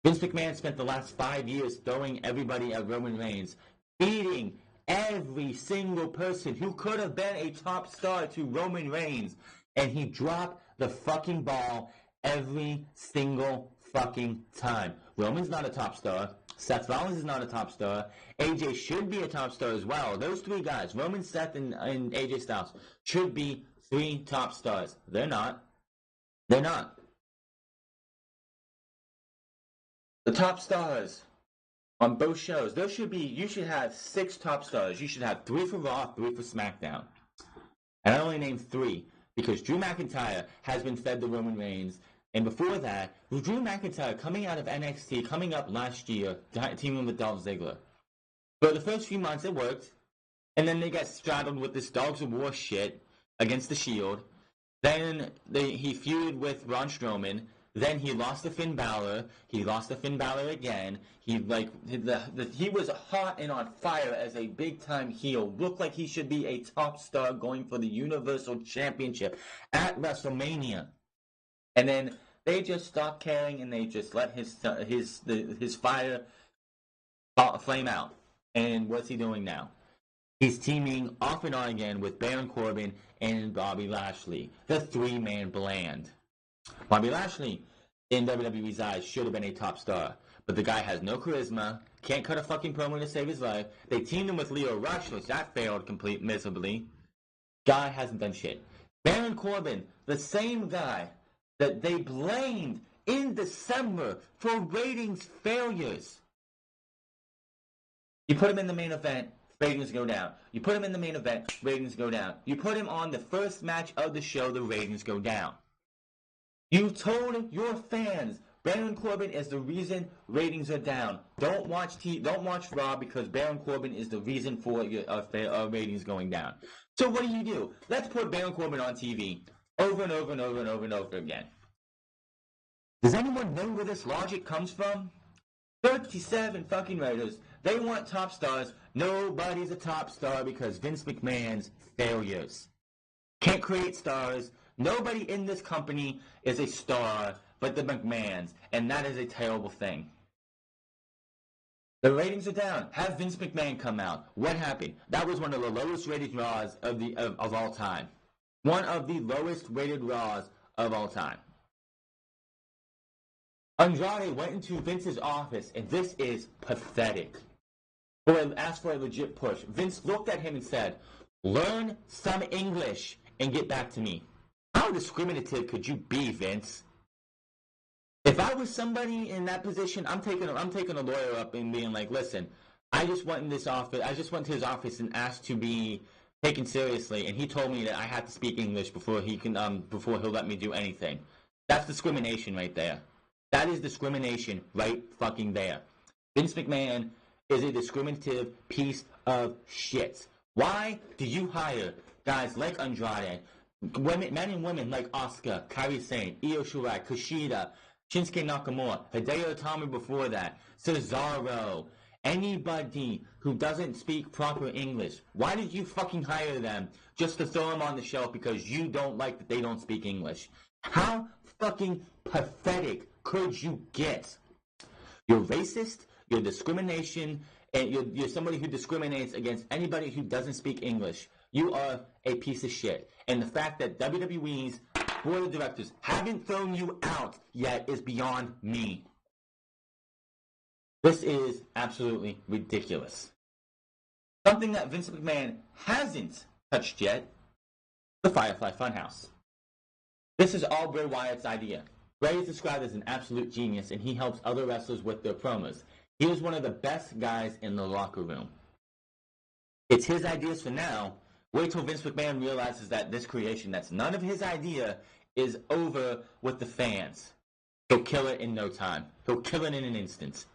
Vince McMahon spent the last 5 years throwing everybody at Roman Reigns, feeding every single person who could have been a top star to Roman Reigns, and he dropped the fucking ball every single fucking time. Roman's not a top star. Seth Rollins is not a top star. AJ should be a top star as well. Those 3 guys, Roman, Seth, and AJ Styles, should be 3 top stars. They're not. They're not. The top stars on both shows, you should have 6 top stars. You should have 3 for Raw, 3 for SmackDown. And I only named 3 because Drew McIntyre has been fed the Roman Reigns. And before that, Drew McIntyre coming out of NXT, coming up last year, teaming with Dolph Ziggler. For the first few months, it worked. And then they got straddled with this Dogs of War shit against the Shield. Then he feuded with Braun Strowman. Then he lost to Finn Balor. He lost to Finn Balor again. He was hot and on fire as a big-time heel. Looked like he should be a top star going for the Universal Championship at WrestleMania. And then they just stopped caring and they just let his fire flame out. And what's he doing now? He's teaming off and on again with Baron Corbin and Bobby Lashley, the three-man bland. Bobby Lashley, in WWE's eyes, should have been a top star, but the guy has no charisma, can't cut a fucking promo to save his life. They teamed him with Leo Rush, which that failed miserably. Guy hasn't done shit. Baron Corbin, the same guy that they blamed in December for ratings failures. You put him in the main event, ratings go down. You put him in the main event, ratings go down. You put him on the first match of the show, the ratings go down. You told your fans Baron Corbin is the reason ratings are down. Don't watch Raw because Baron Corbin is the reason for your ratings going down. So what do? Let's put Baron Corbin on TV over and over and over and over and over again. Does anyone know where this logic comes from? 37 fucking writers. They want top stars. Nobody's a top star because Vince McMahon's failures. Can't create stars. Nobody in this company is a star but the McMahons, and that is a terrible thing. The ratings are down. Have Vince McMahon come out. What happened? That was one of the lowest rated Raws of all time. One of the lowest rated Raws of all time. Andrade went into Vince's office, and this is pathetic. Or asked for a legit push. Vince looked at him and said, "Learn some English and get back to me." How discriminative could you be, Vince? If I was somebody in that position, I'm taking a lawyer up and being like, "Listen, I just went to his office and asked to be taken seriously, and he told me that I had to speak English before he'll let me do anything." That's discrimination right there. That is discrimination right fucking there. Vince McMahon is a discriminative piece of shit. Why do you hire guys like Andrade, men and women like Asuka, Kairi Sane, Io Shirai, Kushida, Shinsuke Nakamura, Hideo Itami before that, Cesaro, anybody who doesn't speak proper English? Why did you fucking hire them just to throw them on the shelf because you don't like that they don't speak English? How fucking pathetic could you get? You're racist, you're discrimination, and you're somebody who discriminates against anybody who doesn't speak English. You are a piece of shit. And the fact that WWE's board of directors haven't thrown you out yet is beyond me. This is absolutely ridiculous. Something that Vince McMahon hasn't touched yet, the Firefly Funhouse. This is all Bray Wyatt's idea. Bray is described as an absolute genius, and he helps other wrestlers with their promos. He is one of the best guys in the locker room. It's his ideas for now. Wait till Vince McMahon realizes that this creation that's none of his idea is over with the fans. He'll kill it in no time. He'll kill it in an instant.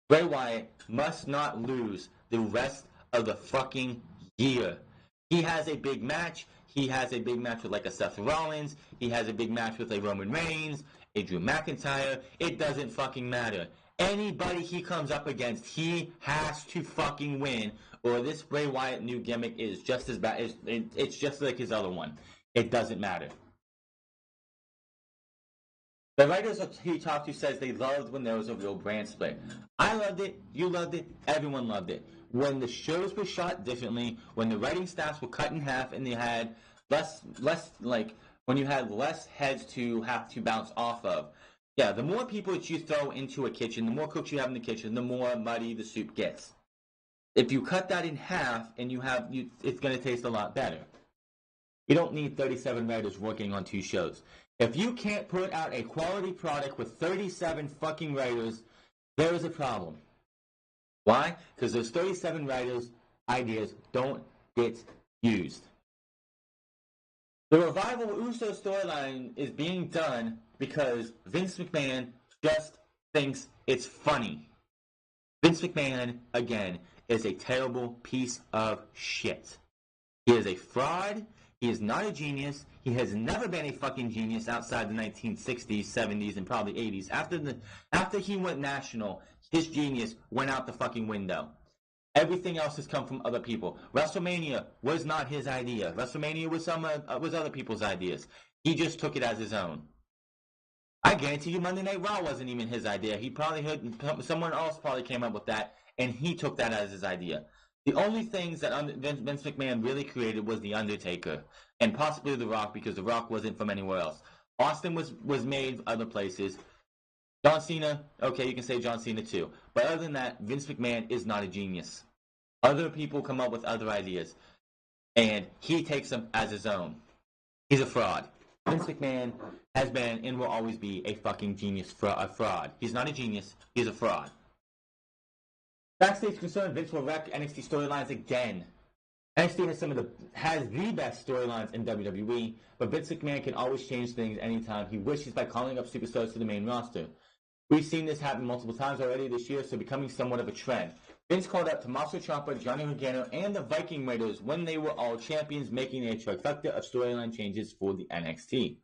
Bray Wyatt must not lose the rest of the fucking year. He has a big match. He has a big match with like a Seth Rollins. He has a big match with a Roman Reigns, a Drew McIntyre. It doesn't fucking matter. Anybody he comes up against, he has to fucking win, or this Bray Wyatt new gimmick is just as bad. It's just like his other one. It doesn't matter. The writers he talked to says they loved when there was a real brand split. I loved it. You loved it. Everyone loved it. When the shows were shot differently, when the writing staffs were cut in half, and they had when you had less heads to have to bounce off of. Yeah, the more people that you throw into a kitchen, the more cooks you have in the kitchen, the more muddy the soup gets. If you cut that in half, and it's going to taste a lot better. You don't need 37 writers working on 2 shows. If you can't put out a quality product with 37 fucking writers, there is a problem. Why? Because those 37 writers' ideas don't get used. The Revival Uso storyline is being done because Vince McMahon just thinks it's funny. Vince McMahon, again, is a terrible piece of shit. He is a fraud. He is not a genius. He has never been a fucking genius outside the 1960s, 70s, and probably 80s. After he went national, his genius went out the fucking window. Everything else has come from other people. WrestleMania was not his idea. WrestleMania was other people's ideas. He just took it as his own. I guarantee you Monday Night Raw wasn't even his idea. He probably heard someone else probably came up with that, and he took that as his idea. The only things that Vince McMahon really created was The Undertaker and possibly The Rock, because The Rock wasn't from anywhere else. Austin was made other places. John Cena, okay, you can say John Cena too. But other than that, Vince McMahon is not a genius. Other people come up with other ideas, and he takes them as his own. He's a fraud. Vince McMahon has been and will always be a fucking genius, a fraud. He's not a genius, he's a fraud. Backstage concerned, Vince will wreck NXT storylines again. NXT has the best storylines in WWE, but Vince McMahon can always change things anytime he wishes by calling up superstars to the main roster. We've seen this happen multiple times already this year, so becoming somewhat of a trend. Vince called up Tommaso Ciampa, Johnny Gargano, and the Viking Raiders when they were all champions, making a trifecta of storyline changes for the NXT.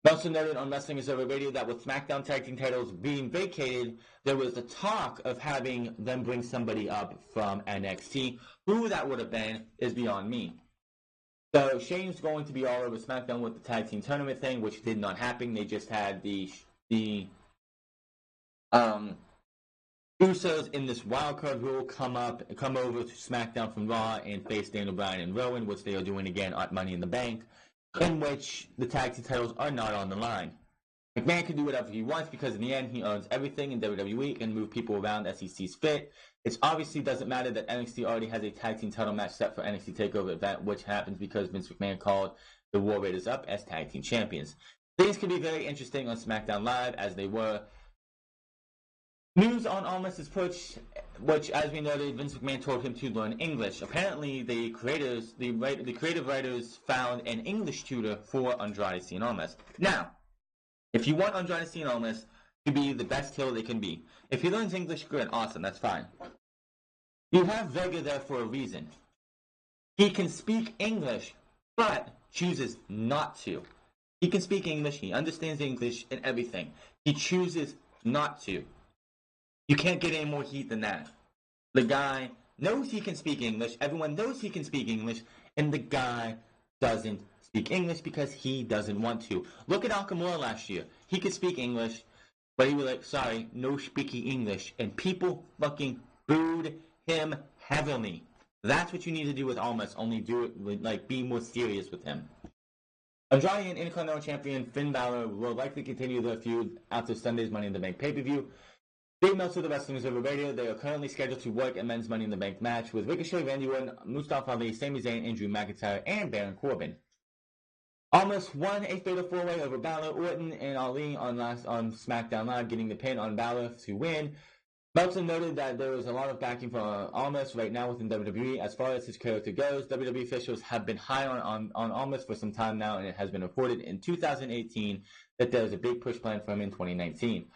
Meltzer noted on Wrestling Observer Radio that with SmackDown Tag Team titles being vacated, there was the talk of having them bring somebody up from NXT. Who that would have been is beyond me. So Shane's going to be all over SmackDown with the Tag Team Tournament thing, which did not happen. They just had the Usos in this wildcard rule come over to SmackDown from Raw and face Daniel Bryan and Rowan, which they are doing again at Money in the Bank, in which the tag team titles are not on the line. McMahon can do whatever he wants because in the end he owns everything in WWE and move people around as he sees fit. It obviously doesn't matter that NXT already has a tag team title match set for NXT TakeOver event, which happens because Vince McMahon called the War Raiders up as tag team champions. Things can be very interesting on SmackDown Live, as they were. News on Almas's push, which, as we noted, Vince McMahon told him to learn English. Apparently, the creative writers found an English tutor for Andrade Cien Almas. Now, if you want Andrade Cien Almas to be the best heel they can be, if he learns English, good, awesome, that's fine. You have Vega there for a reason. He can speak English, but chooses not to. He can speak English, he understands English and everything. He chooses not to. You can't get any more heat than that. The guy knows he can speak English, everyone knows he can speak English, and the guy doesn't speak English because he doesn't want to. Look at Nakamura last year. He could speak English, but he was like, sorry, no speaking English. And people fucking booed him heavily. That's what you need to do with Almas, only do it, like, be more serious with him. Andrade and Intercontinental Champion Finn Balor will likely continue their feud after Sunday's Money in the Bank pay-per-view. Dave Meltzer, the Wrestling Observer Radio, they are currently scheduled to work a men's Money in the Bank match with Ricochet, Randy Orton, Mustafa Ali, Sami Zayn, Andrew McIntyre, and Baron Corbin. Almost won a fatal four-way over Balor, Orton, and Ali on SmackDown Live, getting the pin on Balor to win. Meltzer noted that there is a lot of backing for Almas right now within WWE. As far as his character goes, WWE officials have been high on Almas for some time now, and it has been reported in 2018 that there is a big push plan for him in 2019.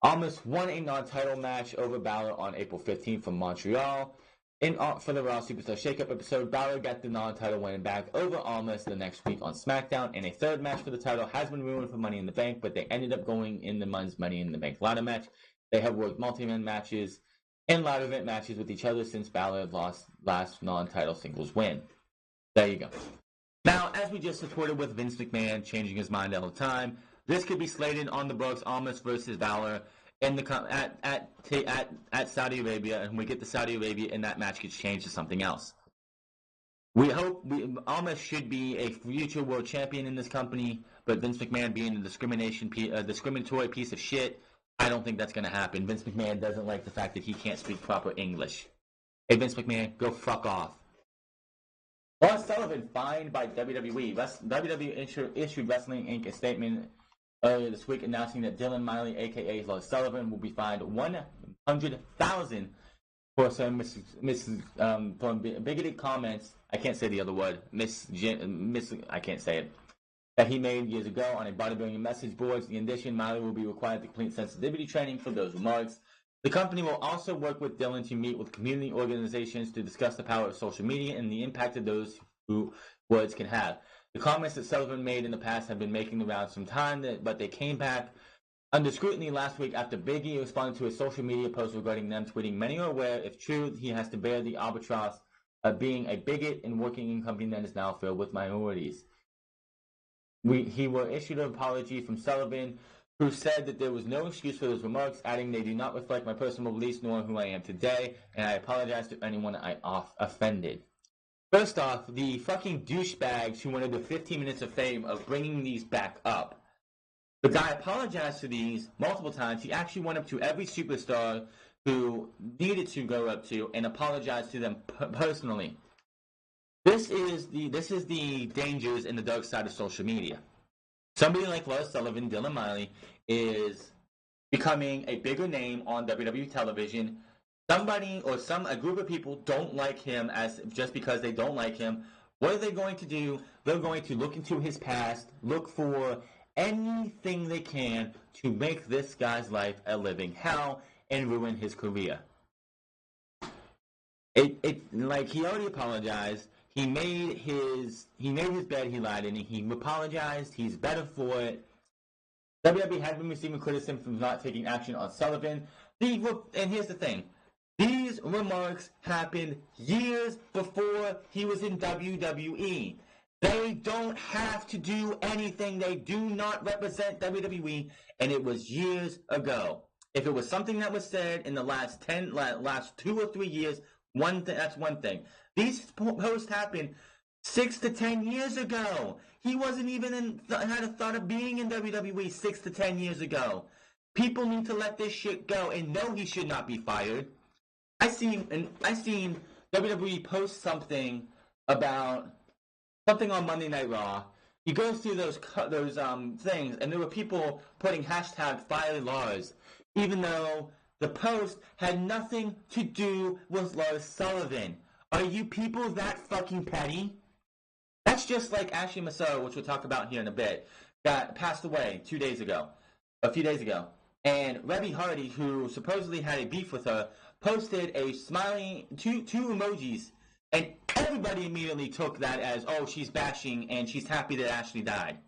Almas won a non-title match over Balor on April 15th from Montreal. For the Raw Superstar Shakeup episode, Balor got the non-title win back over Almas the next week on SmackDown, and a third match for the title has been ruined for Money in the Bank, but they ended up going in the men's Money in the Bank ladder match. They have worked multi-man matches and live event matches with each other since Balor lost last non-title singles win. There you go. Now, as we just reported with Vince McMahon changing his mind all the time, this could be slated on the books, Almas versus Balor in the at Saudi Arabia, and we get to Saudi Arabia, and that match gets changed to something else. We hope Almas should be a future world champion in this company, but Vince McMahon being a discriminatory piece of shit, I don't think that's going to happen. Vince McMahon doesn't like the fact that he can't speak proper English. Hey, Vince McMahon, go fuck off. Lars Sullivan fined by WWE. WWE issued Wrestling Inc. a statement earlier this week announcing that Dylan Miley, a.k.a. Lars Sullivan, will be fined $100,000 for some for bigoted comments. I can't say the other word. I can't say it. That he made years ago on a bodybuilding message boards. In addition, Miley will be required to complete sensitivity training for those remarks. The company will also work with Dylan to meet with community organizations to discuss the power of social media and the impact of those who words can have. The comments that Sullivan made in the past have been making the rounds some time, but they came back under scrutiny last week after Biggie responded to a social media post regarding them, tweeting, "Many are aware, if true, he has to bear the albatross of being a bigot and working in a company that is now filled with minorities." He will issue an apology from Sullivan who said that there was no excuse for those remarks, adding they do not reflect my personal beliefs nor who I am today, and I apologize to anyone I offended. First off, the fucking douchebags who wanted the 15 minutes of fame of bringing these back up. The guy apologized for these multiple times. He actually went up to every superstar who needed to go up to and apologize to them personally. This is the dangers in the dark side of social media. Somebody like Lars Sullivan, Dylan Miley, is becoming a bigger name on WWE television. Somebody or a group of people don't like him just because they don't like him. What are they going to do? They're going to look into his past, look for anything they can to make this guy's life a living hell and ruin his career. Like he already apologized. He made his bed, he lied in it, he apologized, he's better for it. WWE has been receiving criticism for not taking action on Sullivan. And here's the thing. These remarks happened years before he was in WWE. They don't have to do anything. They do not represent WWE, and it was years ago. If it was something that was said in the last 2 or 3 years, that's one thing. These posts happened 6 to 10 years ago. He wasn't even had a thought of being in WWE 6 to 10 years ago. People need to let this shit go, and no, he should not be fired. I seen WWE post something about something on Monday Night Raw. He goes through those things, and there were people putting hashtag Fire Lars, even though the post had nothing to do with Lars Sullivan. Are you people that fucking petty? That's just like Ashley Massaro, which we'll talk about here in a bit, that passed away a few days ago. And Rebby Hardy, who supposedly had a beef with her, posted a smiling, two emojis, and everybody immediately took that as, oh, she's bashing and she's happy that Ashley died.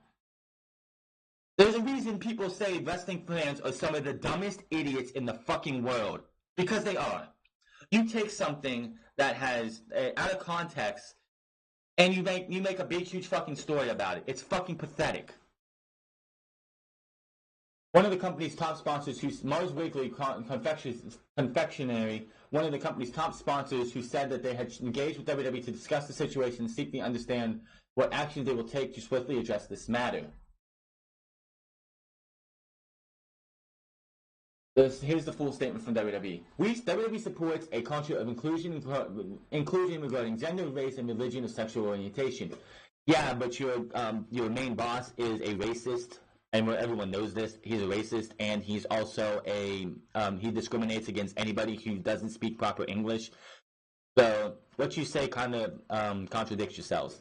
There's a reason people say wrestling fans are some of the dumbest idiots in the fucking world. Because they are. You take something that has, out of context, and you make a big, huge fucking story about it. It's fucking pathetic. One of the company's top sponsors, Mars Wrigley Confectionery, one of the company's top sponsors who said that they had engaged with WWE to discuss the situation and seek to understand what actions they will take to swiftly address this matter. Here's the full statement from WWE. WWE supports a culture of inclusion regarding gender, race, and religion or sexual orientation. Yeah, but your main boss is a racist, and everyone knows this. He's a racist, and he's also he discriminates against anybody who doesn't speak proper English. So what you say kind of contradicts yourselves.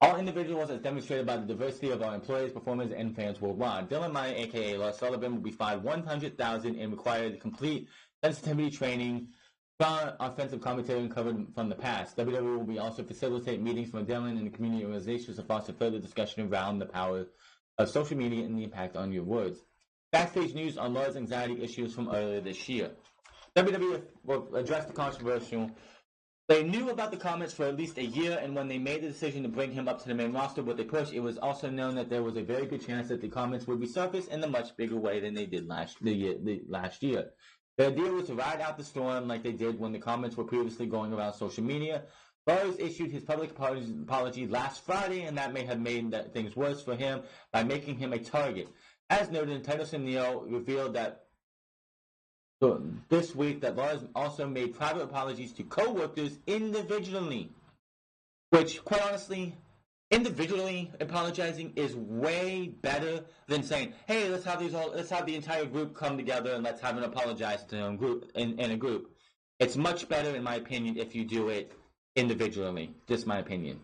All individuals, as demonstrated by the diversity of our employees, performers, and fans worldwide. Dylan Meyer, a.k.a. Lars Sullivan, will be fined $100,000 and required complete sensitivity training from offensive commentary covered from the past. WWE will be also facilitate meetings from Dylan and the community organizations to foster further discussion around the power of social media and the impact on your words. Backstage news on Lars' anxiety issues from earlier this year. WWE will address the controversial. They knew about the comments for at least a year, and when they made the decision to bring him up to the main roster with a push, it was also known that there was a very good chance that the comments would resurface in a much bigger way than they did last year. The idea was to ride out the storm like they did when the comments were previously going around social media. Lars issued his public apology last Friday, and that may have made things worse for him by making him a target. As noted, Titus O'Neil revealed that this week that Lars also made private apologies to co-workers individually, which, quite honestly, individually apologizing is way better than saying, "Hey, let's have the entire group come together and let's have an apologize to them in a group." It's much better, in my opinion, if you do it individually. Just my opinion.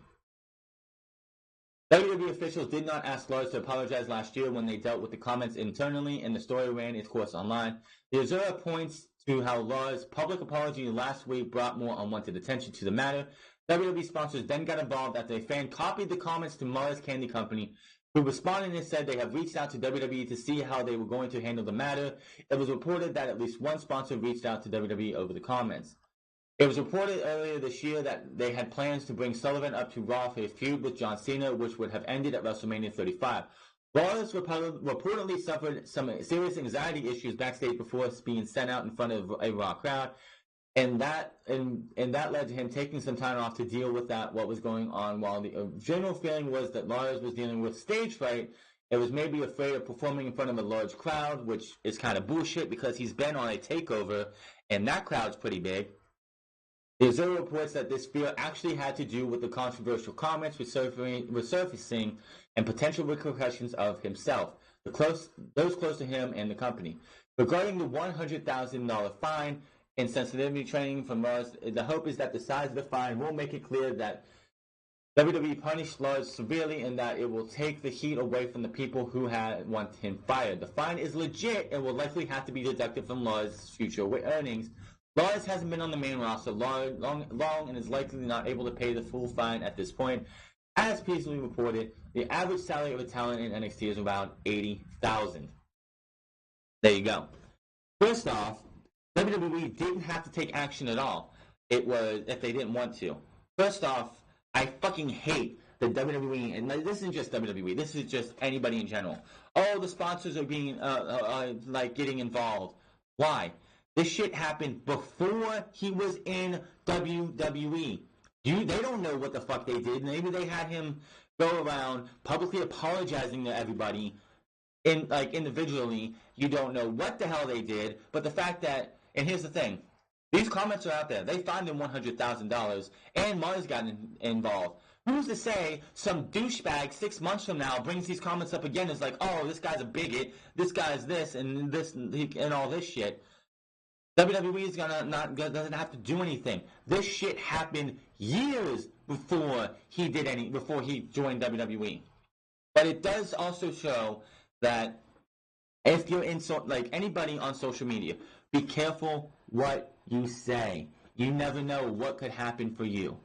WWE officials did not ask Lars to apologize last year when they dealt with the comments internally, and the story ran its course online. The Observer points to how Lars' public apology last week brought more unwanted attention to the matter. WWE sponsors then got involved after a fan copied the comments to Mars Candy Company, who responded and said they have reached out to WWE to see how they were going to handle the matter. It was reported that at least one sponsor reached out to WWE over the comments. It was reported earlier this year that they had plans to bring Sullivan up to Raw for a feud with John Cena, which would have ended at WrestleMania 35. Lawless reportedly suffered some serious anxiety issues backstage before being sent out in front of a Raw crowd, and that led to him taking some time off to deal with what was going on. While the general feeling was that Lawless was dealing with stage fright, it was maybe afraid of performing in front of a large crowd, which is kind of bullshit because he's been on a takeover, and that crowd's pretty big. There's other reports that this fear actually had to do with the controversial comments resurfacing and potential repercussions of himself, those close to him and the company. Regarding the $100,000 fine and sensitivity training from Lars, the hope is that the size of the fine will make it clear that WWE punished Lars severely and that it will take the heat away from the people who want him fired. The fine is legit and will likely have to be deducted from Lars' future earnings. Lars hasn't been on the main roster long and is likely not able to pay the full fine at this point. As previously reported, the average salary of a talent in NXT is around $80,000. There you go. First off, WWE didn't have to take action at all. It was if they didn't want to. First off, I fucking hate the WWE, and this isn't just WWE. This is just anybody in general. Oh, the sponsors are being getting involved. Why? This shit happened before he was in WWE. They don't know what the fuck they did. Maybe they had him go around publicly apologizing to everybody individually. You don't know what the hell they did, but the fact that, and here's the thing, these comments are out there. They fined him $100,000, and Mars got involved. Who's to say some douchebag 6 months from now brings these comments up again? Is like, oh, this guy's a bigot, this guy's this and this and all this shit. WWE is doesn't have to do anything. This shit happened years before he joined WWE. But it does also show that if you're in anybody on social media, be careful what you say. You never know what could happen for you.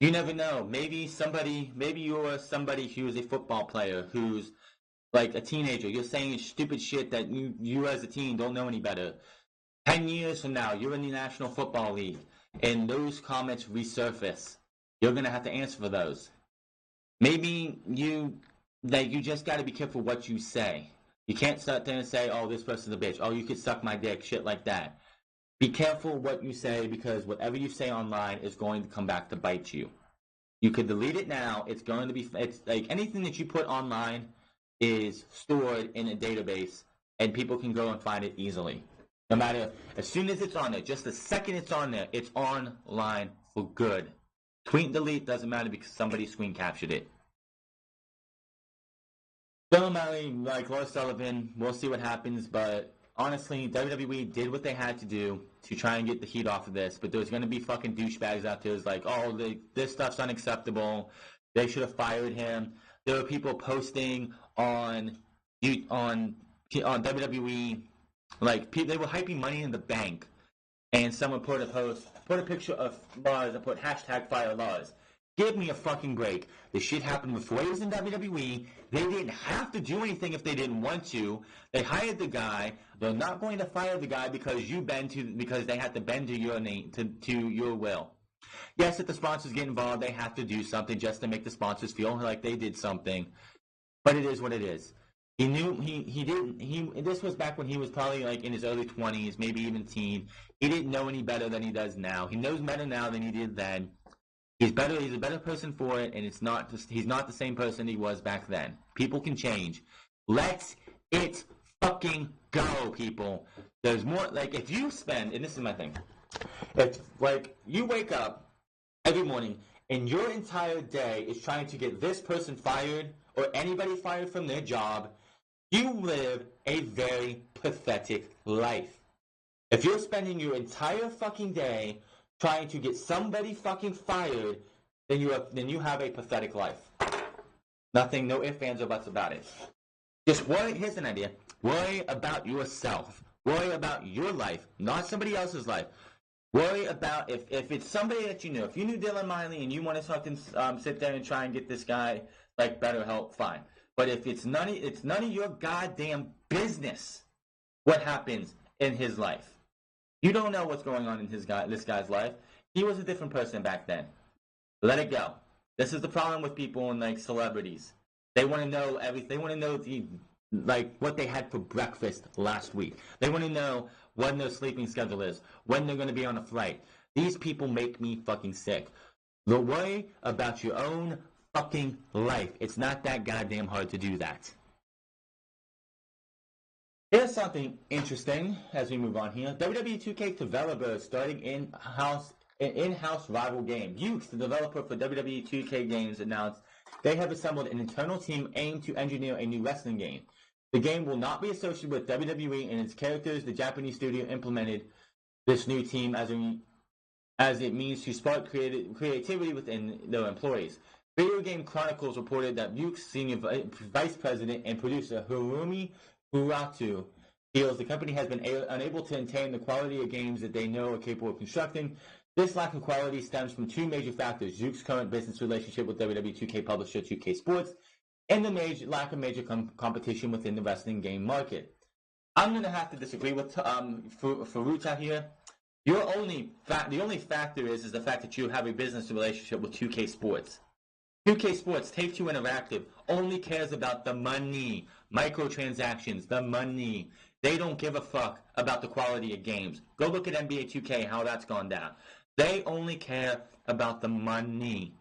You never know. Maybe you're somebody who's a football player who's like a teenager. You're saying stupid shit that you as a teen don't know any better. 10 years from now, you're in the National Football League, and those comments resurface. You're going to have to answer for those. Maybe you just got to be careful what you say. You can't sit there and say, oh, this person's a bitch. Oh, you could suck my dick, shit like that. Be careful what you say, because whatever you say online is going to come back to bite you. You could delete it now. It's like anything that you put online is stored in a database, and people can go and find it easily. No matter, as soon as it's on there, just the second it's on there, it's online for good. Tweet and delete doesn't matter because somebody screen captured it. Bill O'Malley, like Lars Sullivan, we'll see what happens, but honestly, WWE did what they had to do to try and get the heat off of this, but there's going to be fucking douchebags out there who's like, oh, this stuff's unacceptable, they should have fired him. There were people posting on WWE, they were hyping Money in the Bank, and someone put a picture of Lars and put #fire Lars. Give me a fucking break. This shit happened before he was in WWE. They didn't have to do anything if they didn't want to. They hired the guy. They're not going to fire the guy because they had to bend to your name, to your will. Yes, if the sponsors get involved, they have to do something just to make the sponsors feel like they did something. But it is what it is. He knew this was back when he was probably like in his early 20s, maybe even teen. He didn't know any better than he does now. He knows better now than he did then. He's a better person for it, and he's not the same person he was back then. People can change. Let it fucking go, people. There's more, if you spend, and this is my thing, if you wake up every morning and your entire day is trying to get this person fired or anybody fired from their job, you live a very pathetic life. If you're spending your entire fucking day trying to get somebody fucking fired, then you have a pathetic life. Nothing, no ifs, ands, or buts about it. Just worry, here's an idea. Worry about yourself. Worry about your life, not somebody else's life. Worry about if it's somebody that you know. If you knew Dylan Miley and you want to fucking sit there and try and get this guy better help, fine. But if it's none of your goddamn business what happens in his life. You don't know what's going on in this guy's life. He was a different person back then. Let it go. This is the problem with people and celebrities. They want to know everything. They want to know what they had for breakfast last week. They want to know when their sleeping schedule is, when they're going to be on a flight. These people make me fucking sick. The worry about your own fucking life. It's not that goddamn hard to do that. Here's something interesting as we move on here. WWE 2K developers starting in-house rival game. Yuke's, the developer for WWE 2K games, announced they have assembled an internal team aimed to engineer a new wrestling game. The game will not be associated with WWE and its characters. The Japanese studio implemented this new team as it means to spark creativity within their employees. Video Game Chronicles reported that Yuke's senior vice president and producer Hiroomi Uratu feels the company has been unable to attain the quality of games that they know are capable of constructing. This lack of quality stems from two major factors: Yuke's current business relationship with WWE 2K publisher 2K Sports, and the lack of major competition within the wrestling game market. I'm going to have to disagree with Furuta here. The only factor is the fact that you have a business relationship with 2K Sports. 2K Sports, Take-Two Interactive, only cares about the money, microtransactions, the money. They don't give a fuck about the quality of games. Go look at NBA 2K, how that's gone down. They only care about the money.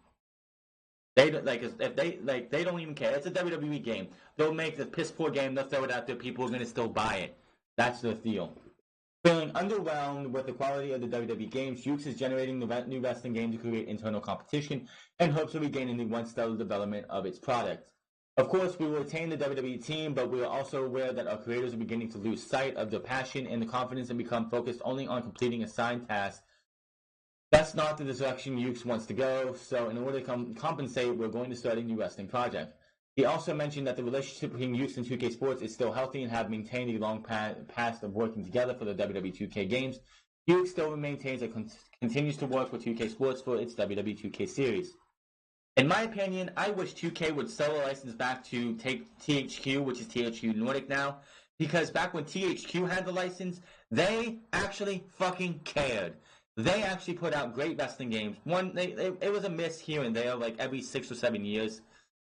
They don't even care. It's a WWE game. They'll make the piss poor game. They'll throw it out there. People are gonna still buy it. That's the deal. Feeling underwhelmed with the quality of the WWE games, Yuke's is generating the new wrestling game to create internal competition and hopes to regain the once stellar development of its product. Of course, we will retain the WWE team, but we are also aware that our creators are beginning to lose sight of their passion and the confidence and become focused only on completing assigned tasks. That's not the direction Yuke's wants to go, so in order to compensate, we're going to start a new wrestling project. He also mentioned that the relationship between Yuke's and 2K Sports is still healthy and have maintained a long past of working together for the WWE 2K games. Yuke's still maintains and continues to work with 2K Sports for its WWE 2K series. In my opinion, I wish 2K would sell a license back to THQ, which is THQ Nordic now, because back when THQ had the license, they actually fucking cared. They actually put out great wrestling games. It was a miss here and there, like every 6 or 7 years.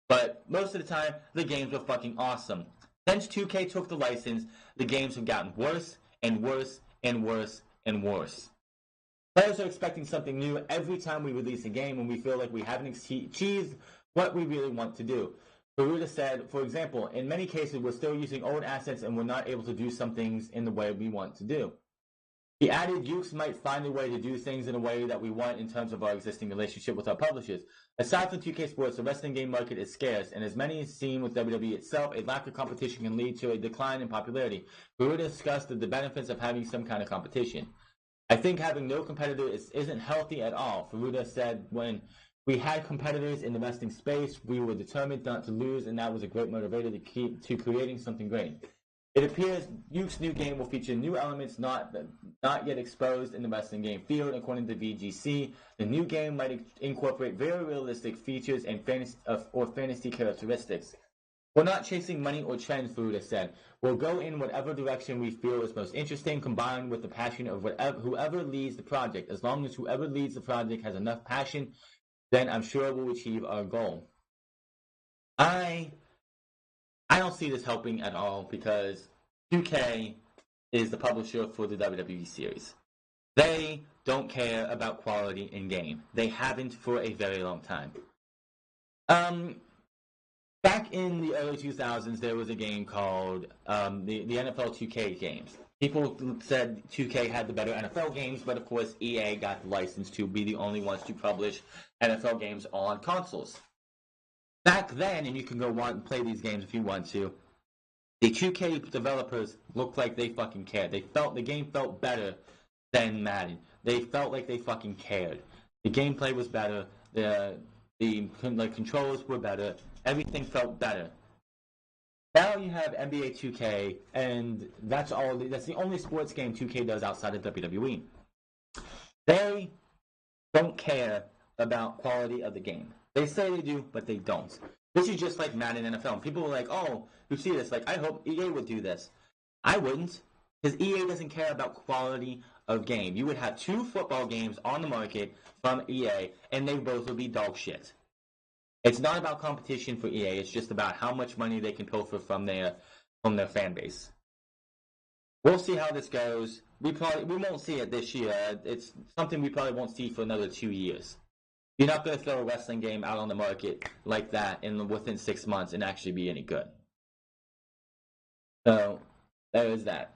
But most of the time, the games were fucking awesome. Since 2K took the license, the games have gotten worse and worse and worse and worse. Players are expecting something new every time we release a game, and we feel like we haven't achieved what we really want to do. Furuta said, for example, in many cases, we're still using old assets and we're not able to do some things in the way we want to do. He added, Yuke's might find a way to do things in a way that we want in terms of our existing relationship with our publishers. Aside from 2K Sports, the wrestling game market is scarce, and as many have seen with WWE itself, a lack of competition can lead to a decline in popularity. Furuta discussed the benefits of having some kind of competition. I think having no competitor isn't healthy at all. Furuta said, when we had competitors in the wrestling space, we were determined not to lose, and that was a great motivator to keep to creating something great. It appears Yuke's new game will feature new elements not yet exposed in the wrestling game field. According to VGC, the new game might incorporate very realistic features and fantasy characteristics. We're not chasing money or trends, Furuta said. We'll go in whatever direction we feel is most interesting, combined with the passion of whoever leads the project. As long as whoever leads the project has enough passion, then I'm sure we'll achieve our goal. I don't see this helping at all because 2K is the publisher for the WWE series. They don't care about quality in game. They haven't for a very long time. Back in the early 2000s, there was a game called the NFL 2K games. People said 2K had the better NFL games, but of course EA got the license to be the only ones to publish NFL games on consoles. Back then, and you can go and play these games if you want to, the 2K developers looked like they fucking cared. The game felt better than Madden. They felt like they fucking cared. The gameplay was better. The controllers were better. Everything felt better. Now you have NBA 2K, and that's the only sports game 2K does outside of WWE. They don't care about quality of the game. They say they do, but they don't. This is just like Madden NFL. People are like, oh, you see this, like, I hope EA would do this. I wouldn't, because EA doesn't care about quality of game. You would have 2 football games on the market from EA, and they both would be dog shit. It's not about competition for EA. It's just about how much money they can pilfer from their fan base. We'll see how this goes. We won't see it this year. It's something we probably won't see for another 2 years. You're not going to throw a wrestling game out on the market like that within 6 months and actually be any good. So, there is that.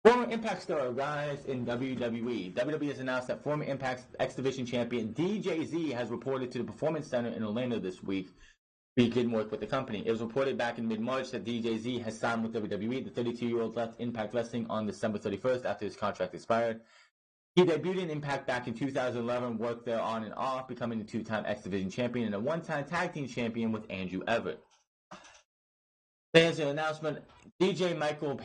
Former Impact star arrives in WWE. WWE has announced that former Impact X Division champion DJZ has reported to the Performance Center in Orlando this week to begin work with the company. It was reported back in mid-March that DJZ has signed with WWE. The 32-year-old left Impact Wrestling on December 31st after his contract expired. He debuted in Impact back in 2011, worked there on and off, becoming a two-time X Division champion and a one-time tag team champion with Andrew Everett. There's an announcement. DJZ Michael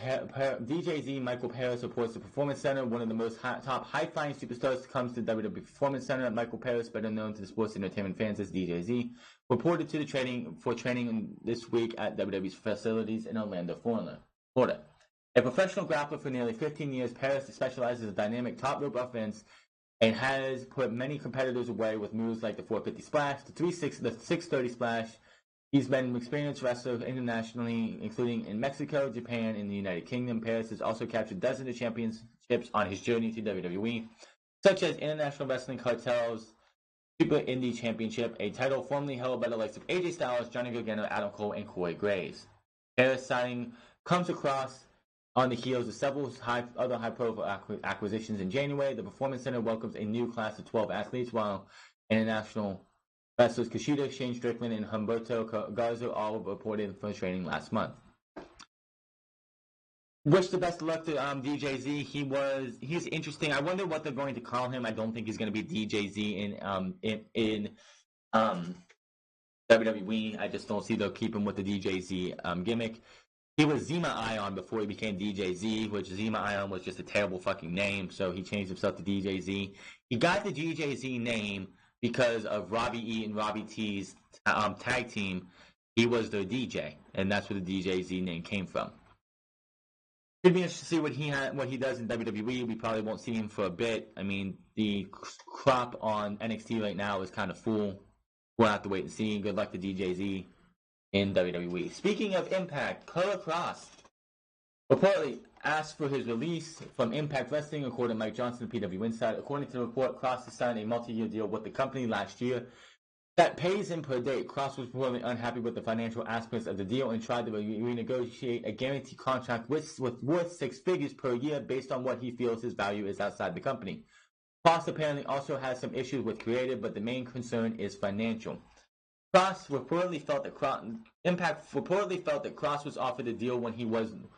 Paris reports the Performance Center, one of the most top high-flying superstars comes to WWE Performance Center. Michael Paris, better known to the sports entertainment fans as DJZ, reported to the training this week at WWE's facilities in Orlando, Florida. A professional grappler for nearly 15 years, Paris specializes in dynamic top rope offense and has put many competitors away with moves like the 450 splash, the 630 splash. He's been an experienced wrestler internationally, including in Mexico, Japan, and the United Kingdom. Paris has also captured dozens of championships on his journey to WWE, such as International Wrestling Cartel's Super Indie Championship, a title formerly held by the likes of AJ Styles, Johnny Gargano, Adam Cole, and Corey Graves. Paris' signing comes across on the heels of several other high-profile acquisitions in January. The Performance Center welcomes a new class of 12 athletes, while international wrestlers Kushida, Shane Strickland, and Humberto Garza all reported for training last month. Wish the best of luck to DJZ. He's interesting. I wonder what they're going to call him. I don't think he's going to be DJZ in WWE. I just don't see they'll keep him with the DJZ gimmick. He was Zima Ion before he became DJZ, which Zima Ion was just a terrible fucking name, so he changed himself to DJZ. He got the DJZ name because of Robbie E and Robbie T's tag team. He was their DJ, and that's where the DJZ name came from. It'd be interesting to see what he does in WWE. We probably won't see him for a bit. I mean, the crop on NXT right now is kind of full. We'll have to wait and see. Good luck to DJZ in WWE. Speaking of Impact, Killer Kross reportedly asked for his release from Impact Wrestling, according to Mike Johnson, PW Insider. According to the report, Kross has signed a multi-year deal with the company last year that pays him per date. Kross was reportedly unhappy with the financial aspects of the deal and tried to renegotiate a guaranteed contract worth 6 figures per year based on what he feels his value is outside the company. Kross apparently also has some issues with creative, but the main concern is financial. Impact reportedly felt that Kross was offered a deal when he wasn't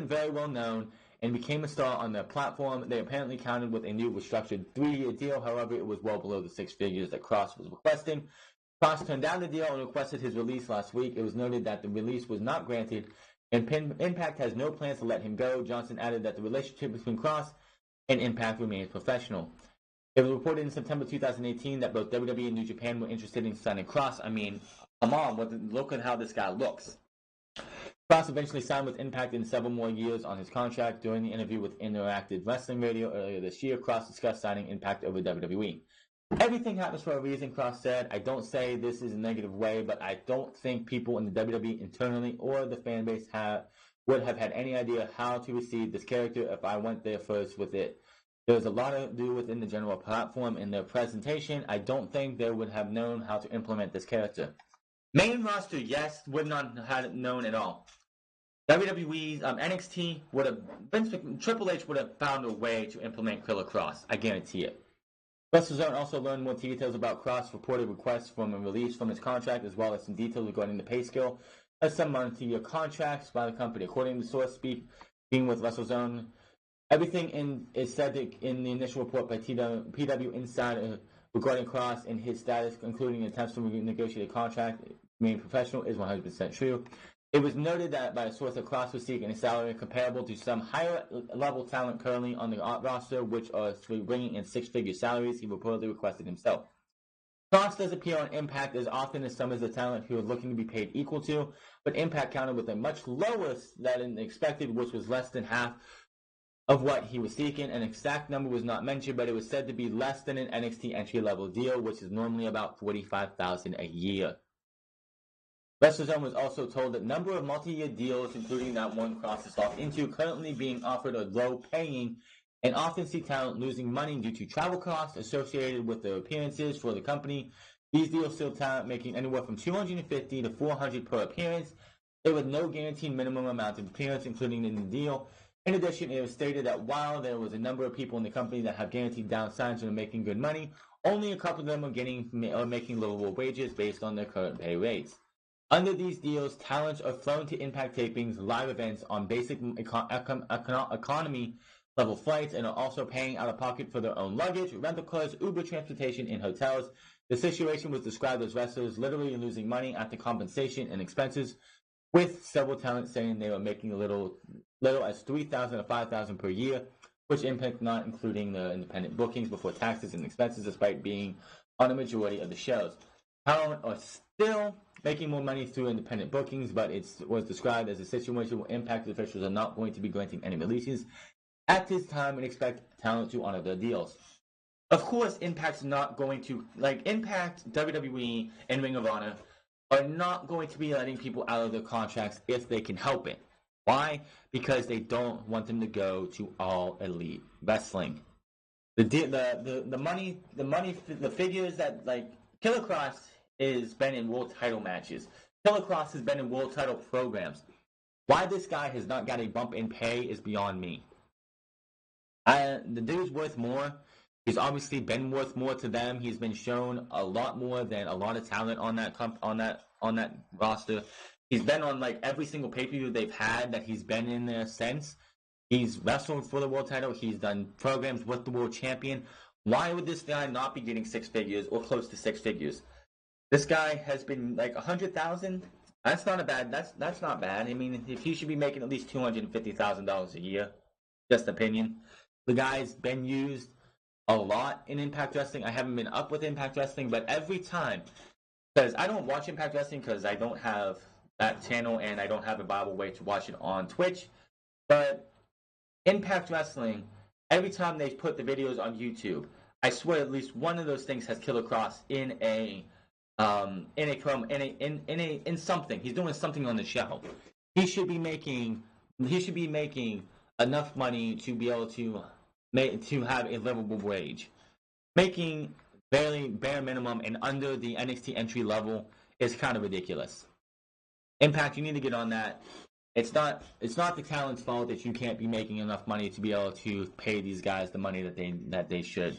very well known and became a star on their platform. They apparently counted with a new restructured 3-year deal. However, it was well below the 6 figures that Kross was requesting. Kross turned down the deal and requested his release last week. It was noted that the release was not granted, and Impact has no plans to let him go. Johnson added that the relationship between Kross and Impact remains professional. It was reported in September 2018 that both WWE and New Japan were interested in signing Kross. I mean, come on, look at how this guy looks. Kross eventually signed with Impact in several more years on his contract. During the interview with Interactive Wrestling Radio earlier this year, Kross discussed signing Impact over WWE. Everything happens for a reason, Kross said. I don't say this is a negative way, but I don't think people in the WWE internally or the fan base would have had any idea how to receive this character if I went there first with it. There's a lot to do within the general platform in their presentation. I don't think they would have known how to implement this character. Main roster, yes, would not have known at all. WWE's NXT would have, Triple H would have found a way to implement Killer Kross. I guarantee it. WrestleZone also learned more details about Kross' reported requests from a release from his contract, as well as some details regarding the pay scale of some multi-year contracts by the company. According to the source speaking with WrestleZone, everything is said in the initial report by PW Insider regarding Kross and his status, including attempts to renegotiate a contract, remain professional, is 100% true. It was noted that by a source that Kross was seeking a salary comparable to some higher-level talent currently on the roster, which are bringing in 6-figure salaries. He reportedly requested himself. Kross does appear on Impact as often as some of the talent who are looking to be paid equal to, but Impact counted with a much lower than expected, which was less than half of what he was seeking. An exact number was not mentioned, but it was said to be less than an NXT entry-level deal, which is normally about $45,000 a year. WrestleZone was also told that number of multi-year deals, including that one Cross is locked into, currently being offered are low-paying, and often see talent losing money due to travel costs associated with their appearances for the company. These deals still talent making anywhere from $250 to $400 per appearance, with no guaranteed minimum amount of appearance, including in the deal. In addition, it was stated that while there was a number of people in the company that have guaranteed downsides and are making good money, only a couple of them are making livable wages based on their current pay rates. Under these deals, talents are flown to Impact tapings, live events on basic economy level flights, and are also paying out of pocket for their own luggage, rental cars, Uber transportation, and hotels. The situation was described as wrestlers literally losing money after compensation and expenses, with several talents saying they were making a little as $3,000 to $5,000 per year, which Impact not including the independent bookings before taxes and expenses, despite being on a majority of the shows. Talent are still making more money through independent bookings, but it was described as a situation where Impact officials are not going to be granting any releases at this time and expect talent to honor their deals. Of course, Impact's not going to, Impact, WWE, and Ring of Honor are not going to be letting people out of their contracts if they can help it. Why? Because they don't want them to go to All Elite Wrestling. The figures that, Killer Cross has been in world title matches. Killer Cross has been in world title programs. Why this guy has not got a bump in pay is beyond me. The dude's worth more. He's obviously been worth more to them. He's been shown a lot more than a lot of talent on that roster. He's been on every single pay-per-view they've had that he's been in there since. He's wrestled for the world title. He's done programs with the world champion. Why would this guy not be getting six figures or close to six figures? This guy has been $100,000. That's not a bad. That's not bad. I mean, if he should be making at least $250,000 a year, just opinion. The guy's been used a lot in Impact Wrestling. I haven't been up with Impact Wrestling, but every time, because I don't watch Impact Wrestling because I don't have that channel and I don't have a viable way to watch it on Twitch. But Impact Wrestling, every time they put the videos on YouTube, I swear at least one of those things has Killer Cross in something. He's doing something on the show. He should be making enough money to be able to have a livable wage. Making barely bare minimum and under the NXT entry level is kind of ridiculous. Impact, you need to get on that. It's not the talent's fault that you can't be making enough money to be able to pay these guys the money that they should.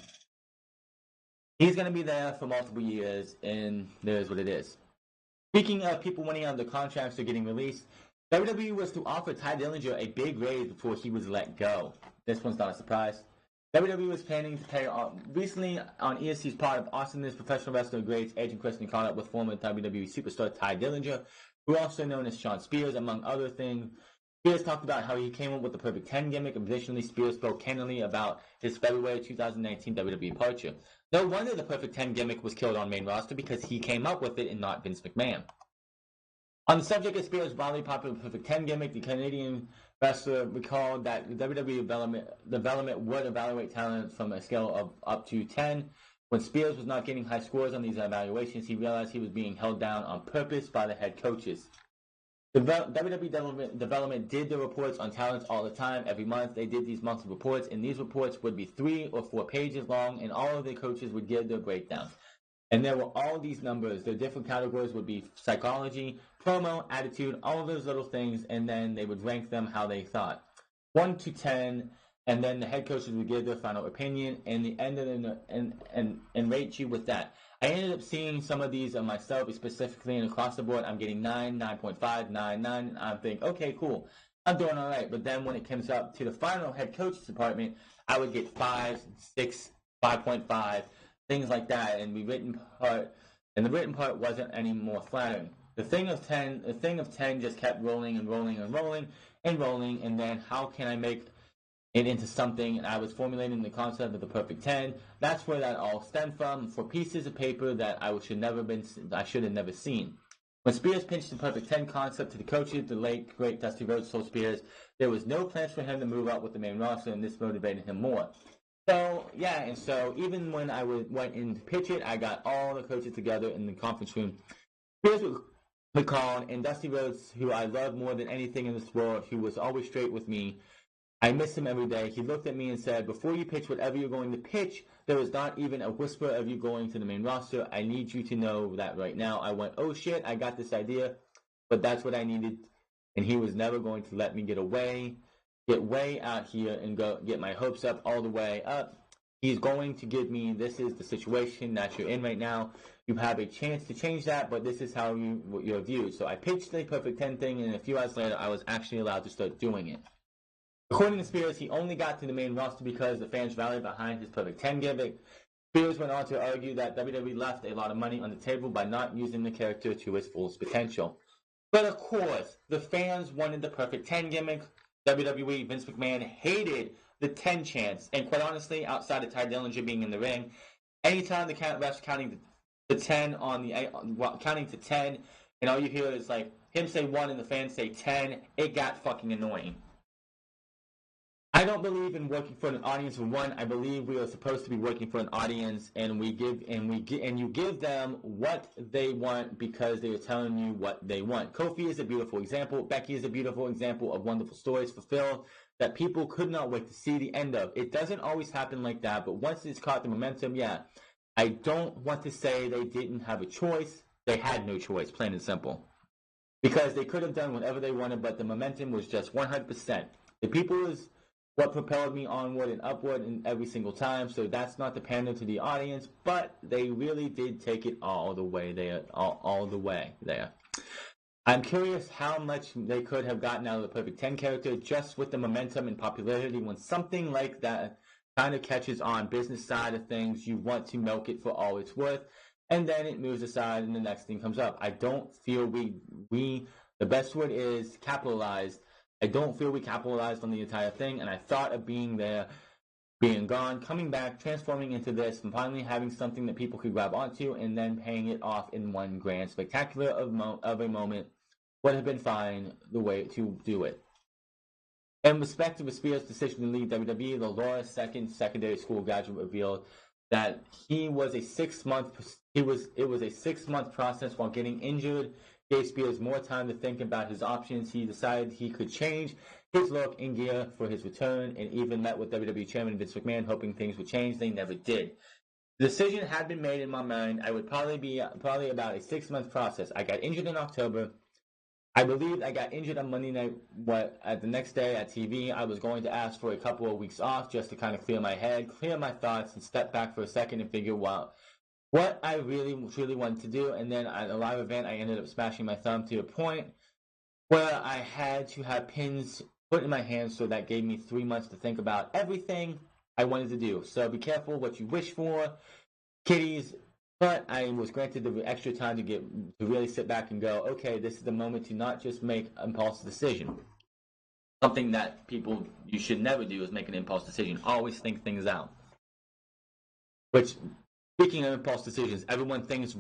He's going to be there for multiple years, and there's what it is. Speaking of people winning out of their contracts or getting released, WWE was to offer Ty Dillinger a big raise before he was let go. This one's not a surprise. WWE was planning to pay recently on ESC's part of Awesomeness professional wrestler greats Edge and Christian caught up with former WWE superstar Ty Dillinger, who also known as Shawn Spears, among other things. Spears talked about how he came up with the Perfect 10 gimmick. Additionally, Spears spoke candidly about his February 2019 WWE departure. No wonder the Perfect 10 gimmick was killed on main roster because he came up with it and not Vince McMahon. On the subject of Spears' wildly popular Perfect 10 gimmick, the Canadian wrestler recalled that the WWE development would evaluate talent from a scale of up to 10. When Spears was not getting high scores on these evaluations, he realized he was being held down on purpose by the head coaches. The WWE development did the reports on talents all the time. Every month, they did these monthly reports, and these reports would be 3 or 4 pages long, and all of the coaches would give their breakdowns. And there were all these numbers. The different categories would be psychology, promo, attitude, all of those little things, and then they would rank them how they thought. 1 to 10, and then the head coaches would give their final opinion, and the end of and rate you with that. I ended up seeing some of these on myself, specifically and across the board. I'm getting 9, 9.5, 9, 9, and I'm thinking, okay, cool. I'm doing all right. But then when it comes up to the final head coach's department, I would get 5, 6, 5.5, things like that. And the written part wasn't any more flattering. The thing of 10 just kept rolling and rolling and rolling and rolling. And then how can I make it into something? And I was formulating the concept of the Perfect 10. That's where that all stemmed from, for pieces of paper that I should have never seen. When Spears pitched the Perfect 10 concept to the coaches, the late, great Dusty Rhodes told Spears there was no plans for him to move up with the main roster, and this motivated him more. So, yeah, and so even when I went in to pitch it, I got all the coaches together in the conference room. Spears would call, and Dusty Rhodes, who I love more than anything in this world, who was always straight with me, I miss him every day. He looked at me and said, before you pitch whatever you're going to pitch, there is not even a whisper of you going to the main roster. I need you to know that right now. I went, oh shit, I got this idea, but that's what I needed. And he was never going to let me get way out here and go get my hopes up all the way up. He's going to give me, this is the situation that you're in right now. You have a chance to change that, but this is how you're viewed. So I pitched the Perfect 10 thing, and a few hours later, I was actually allowed to start doing it. According to Spears, he only got to the main roster because the fans rallied behind his Perfect 10 gimmick. Spears went on to argue that WWE left a lot of money on the table by not using the character to its fullest potential. But of course, the fans wanted the Perfect 10 gimmick. WWE, Vince McMahon, hated the 10 chants. And quite honestly, outside of Ty Dillinger being in the ring, anytime the refs counting to 10 counting to 10, and all you hear is like him say 1 and the fans say 10, it got fucking annoying. I don't believe in working for an audience. For one, I believe we are supposed to be working for an audience, and you give them what they want because they are telling you what they want. Kofi is a beautiful example. Becky is a beautiful example of wonderful stories fulfilled that people could not wait to see the end of. It doesn't always happen like that, but once it's caught the momentum, yeah. I don't want to say they didn't have a choice. They had no choice, plain and simple. Because they could have done whatever they wanted, but the momentum was just 100%. The people is what propelled me onward and upward in every single time. So that's not to pander to the audience, but they really did take it all the way there. All the way there. I'm curious how much they could have gotten out of the Perfect 10 character just with the momentum and popularity. When something like that kind of catches on business side of things, you want to milk it for all it's worth, and then it moves aside and the next thing comes up. I don't feel the best word is capitalized. I don't feel we capitalized on the entire thing, and I thought of being there, being gone, coming back, transforming into this, and finally having something that people could grab onto, and then paying it off in one grand spectacular of a moment would have been fine the way to do it. In respect to Spears' decision to leave WWE, the Laura secondary school graduate revealed that it was a 6-month process while getting injured. Gave Spears more time to think about his options. He decided he could change his look and gear for his return, and even met with WWE Chairman Vince McMahon hoping things would change. They never did. The decision had been made in my mind. I would probably about a 6-month process. I got injured in October. I believed I got injured on Monday night. The next day at TV, I was going to ask for a couple of weeks off just to kind of clear my head, clear my thoughts, and step back for a second and figure out what I really, truly wanted to do. And then at a live event, I ended up smashing my thumb to a point where I had to have pins put in my hands. So that gave me 3 months to think about everything I wanted to do. So be careful what you wish for, kiddies. But I was granted the extra time to really sit back and go, okay, this is the moment to not just make an impulse decision. Something that you should never do is make an impulse decision. Always think things out. Which, speaking of impulse decisions, everyone thinks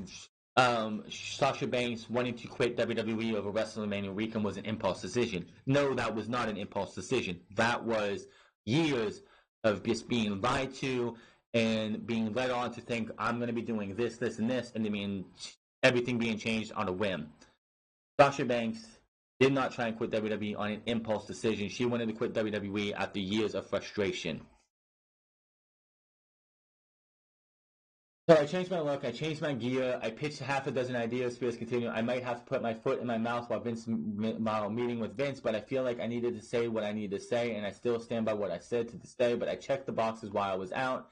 Sasha Banks wanting to quit WWE over WrestleMania weekend was an impulse decision. No, that was not an impulse decision. That was years of just being lied to and being led on to think I'm going to be doing this, this, and this, and everything being changed on a whim. Sasha Banks did not try and quit WWE on an impulse decision. She wanted to quit WWE after years of frustration. So I changed my look, I changed my gear, I pitched half a dozen ideas. Spears continued, I might have to put my foot in my mouth while meeting with Vince, but I feel like I needed to say what I needed to say, and I still stand by what I said to this day, but I checked the boxes while I was out.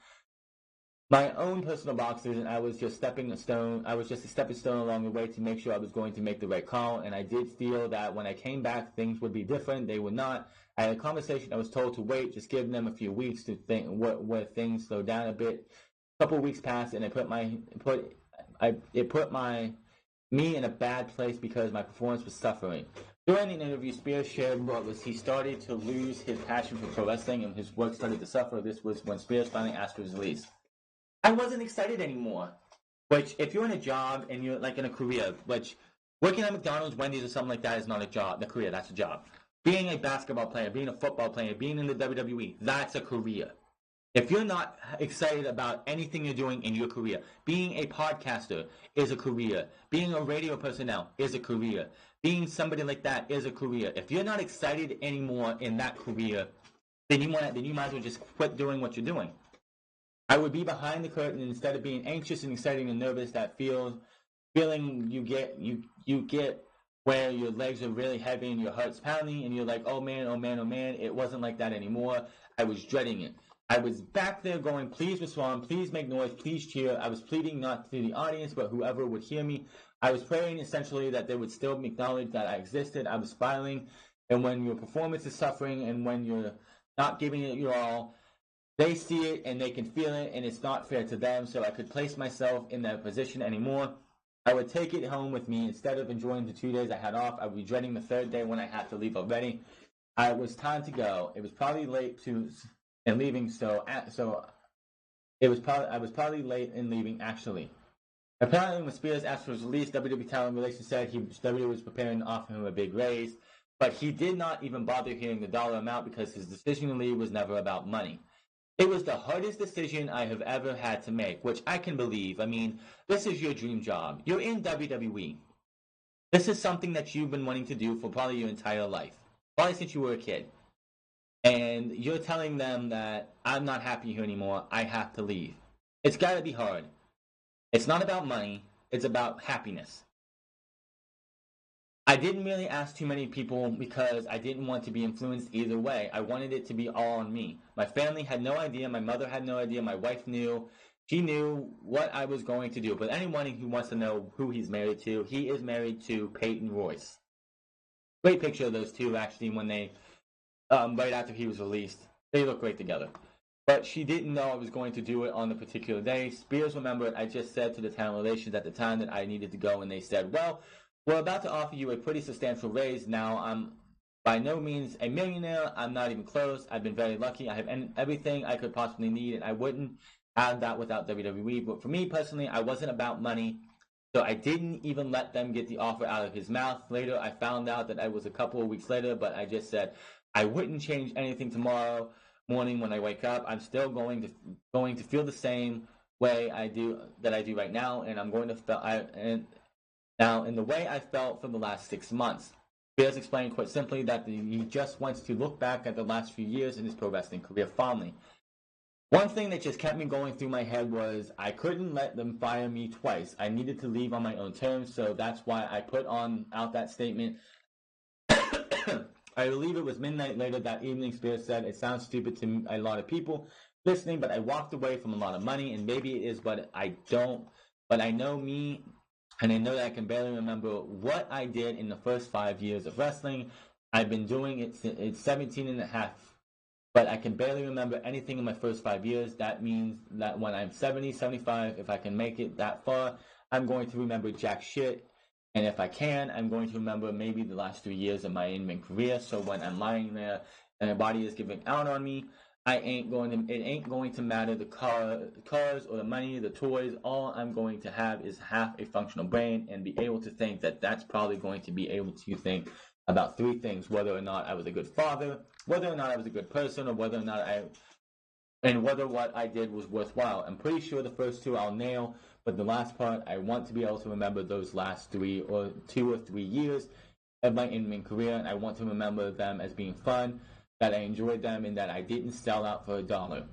My own personal boxes, and I was just a stepping stone along the way to make sure I was going to make the right call, and I did feel that when I came back, things would be different. They would not. I had a conversation, I was told to wait, just give them a few weeks to think where things slow down a bit. A couple of weeks passed, and it put me in a bad place because my performance was suffering. During an interview, Spears shared what was he started to lose his passion for pro wrestling, and his work started to suffer. This was when Spears finally asked for his release. I wasn't excited anymore. Which, if you're in a job and you're like in a career, which Working at McDonald's, Wendy's, or something like that is not a job. The career, that's a job. Being a basketball player, being a football player, being in the WWE, that's a career. If you're not excited about anything you're doing in your career, being a podcaster is a career. Being a radio personnel is a career. Being somebody like that is a career. If you're not excited anymore in that career, then you might as well just quit doing what you're doing. I would be behind the curtain instead of being anxious and excited and nervous. That feeling you get where your legs are really heavy and your heart's pounding and you're like, oh man, oh man, oh man. It wasn't like that anymore. I was dreading it. I was back there going, please respond, please make noise, please cheer. I was pleading not to the audience, but whoever would hear me. I was praying essentially that they would still acknowledge that I existed. I was smiling. And when your performance is suffering and when you're not giving it your all, they see it and they can feel it, and it's not fair to them. So I could place myself in that position anymore. I would take it home with me. Instead of enjoying the 2 days I had off, I would be dreading the third day when I had to leave already. It was time to go. It was probably late in leaving, I was probably late in leaving actually. Apparently, when Spears asked for his release, WWE Talent Relations said WWE was preparing to offer him a big raise, but he did not even bother hearing the dollar amount because his decision to leave was never about money. It was the hardest decision I have ever had to make, which I can believe. I mean, this is your dream job. You're in WWE. This is something that you've been wanting to do for probably your entire life, probably since you were a kid. And you're telling them that I'm not happy here anymore, I have to leave. It's got to be hard. It's not about money, it's about happiness. I didn't really ask too many people because I didn't want to be influenced either way. I wanted it to be all on me. My family had no idea. My mother had no idea. My wife knew. She knew what I was going to do. But anyone who wants to know who he's married to, he is married to Peyton Royce. Great picture of those two, actually, when they, right after he was released. They look great together. But she didn't know I was going to do it on the particular day. Spears remembered I just said to the talent relations at the time that I needed to go, and they said, well, we're about to offer you a pretty substantial raise. Now, I'm by no means a millionaire. I'm not even close. I've been very lucky. I have everything I could possibly need, and I wouldn't have that without WWE. But for me personally, I wasn't about money, so I didn't even let them get the offer out of his mouth. Later, I found out that it was a couple of weeks later, but I just said I wouldn't change anything tomorrow morning when I wake up. I'm still going to feel the same way I do right now, and I'm going to Now, in the way I felt for the last 6 months. Spears explained quite simply that he just wants to look back at the last few years in his pro wrestling career fondly. One thing that just kept me going through my head was I couldn't let them fire me twice. I needed to leave on my own terms, so that's why I put out that statement. I believe it was midnight later that evening. Spears said, it sounds stupid to a lot of people listening, but I walked away from a lot of money, and maybe it is, but I don't. But I know me. And I know that I can barely remember what I did in the first 5 years of wrestling. I've been doing it since it's 17 and a half. But I can barely remember anything in my first 5 years. That means that when I'm 70, 75, if I can make it that far, I'm going to remember jack shit. And if I can, I'm going to remember maybe the last 3 years of my in-ring career. So when I'm lying there and my body is giving out on me, it ain't going to matter the cars or the money, the toys. All I'm going to have is half a functional brain and be able to think that that's probably going to be able to think about 3 things: whether or not I was a good father, whether or not I was a good person, or whether what I did was worthwhile. I'm pretty sure the first 2 I'll nail, but the last part, I want to be able to remember those last 2 or 3 years of my in-ring career, and I want to remember them as being fun, that I enjoyed them, and that I didn't sell out for $1,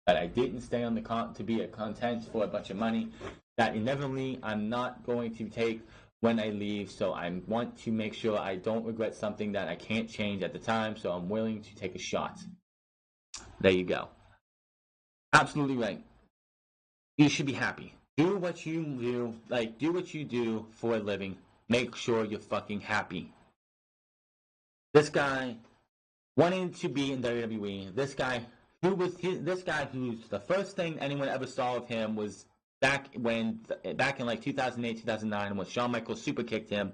that I didn't stay on to be a content for a bunch of money, that inevitably I'm not going to take when I leave. So I want to make sure I don't regret something that I can't change at the time, so I'm willing to take a shot. There you go. Absolutely right. You should be happy. Do what you do for a living. Make sure you're fucking happy. This guy wanting to be in WWE. This guy who's the first thing anyone ever saw of him was back in like 2008, 2009 when Shawn Michaels super kicked him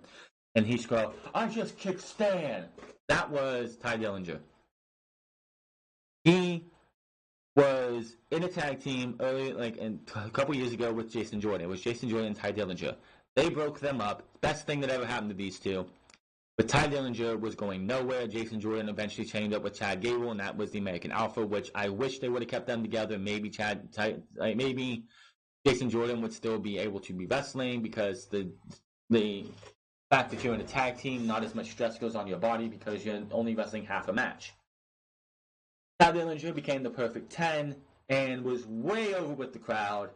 and he screamed, I just kicked Stan. That was Ty Dillinger. He was in a tag team a couple years ago with Jason Jordan. It was Jason Jordan and Ty Dillinger. They broke them up. Best thing that ever happened to these two. But Ty Dillinger was going nowhere. Jason Jordan eventually chained up with Chad Gable, and that was the American Alpha, which I wish they would have kept them together. Maybe maybe Jason Jordan would still be able to be wrestling, because the fact that you're in a tag team, not as much stress goes on your body because you're only wrestling half a match. Ty Dillinger became the perfect 10 and was way over with the crowd.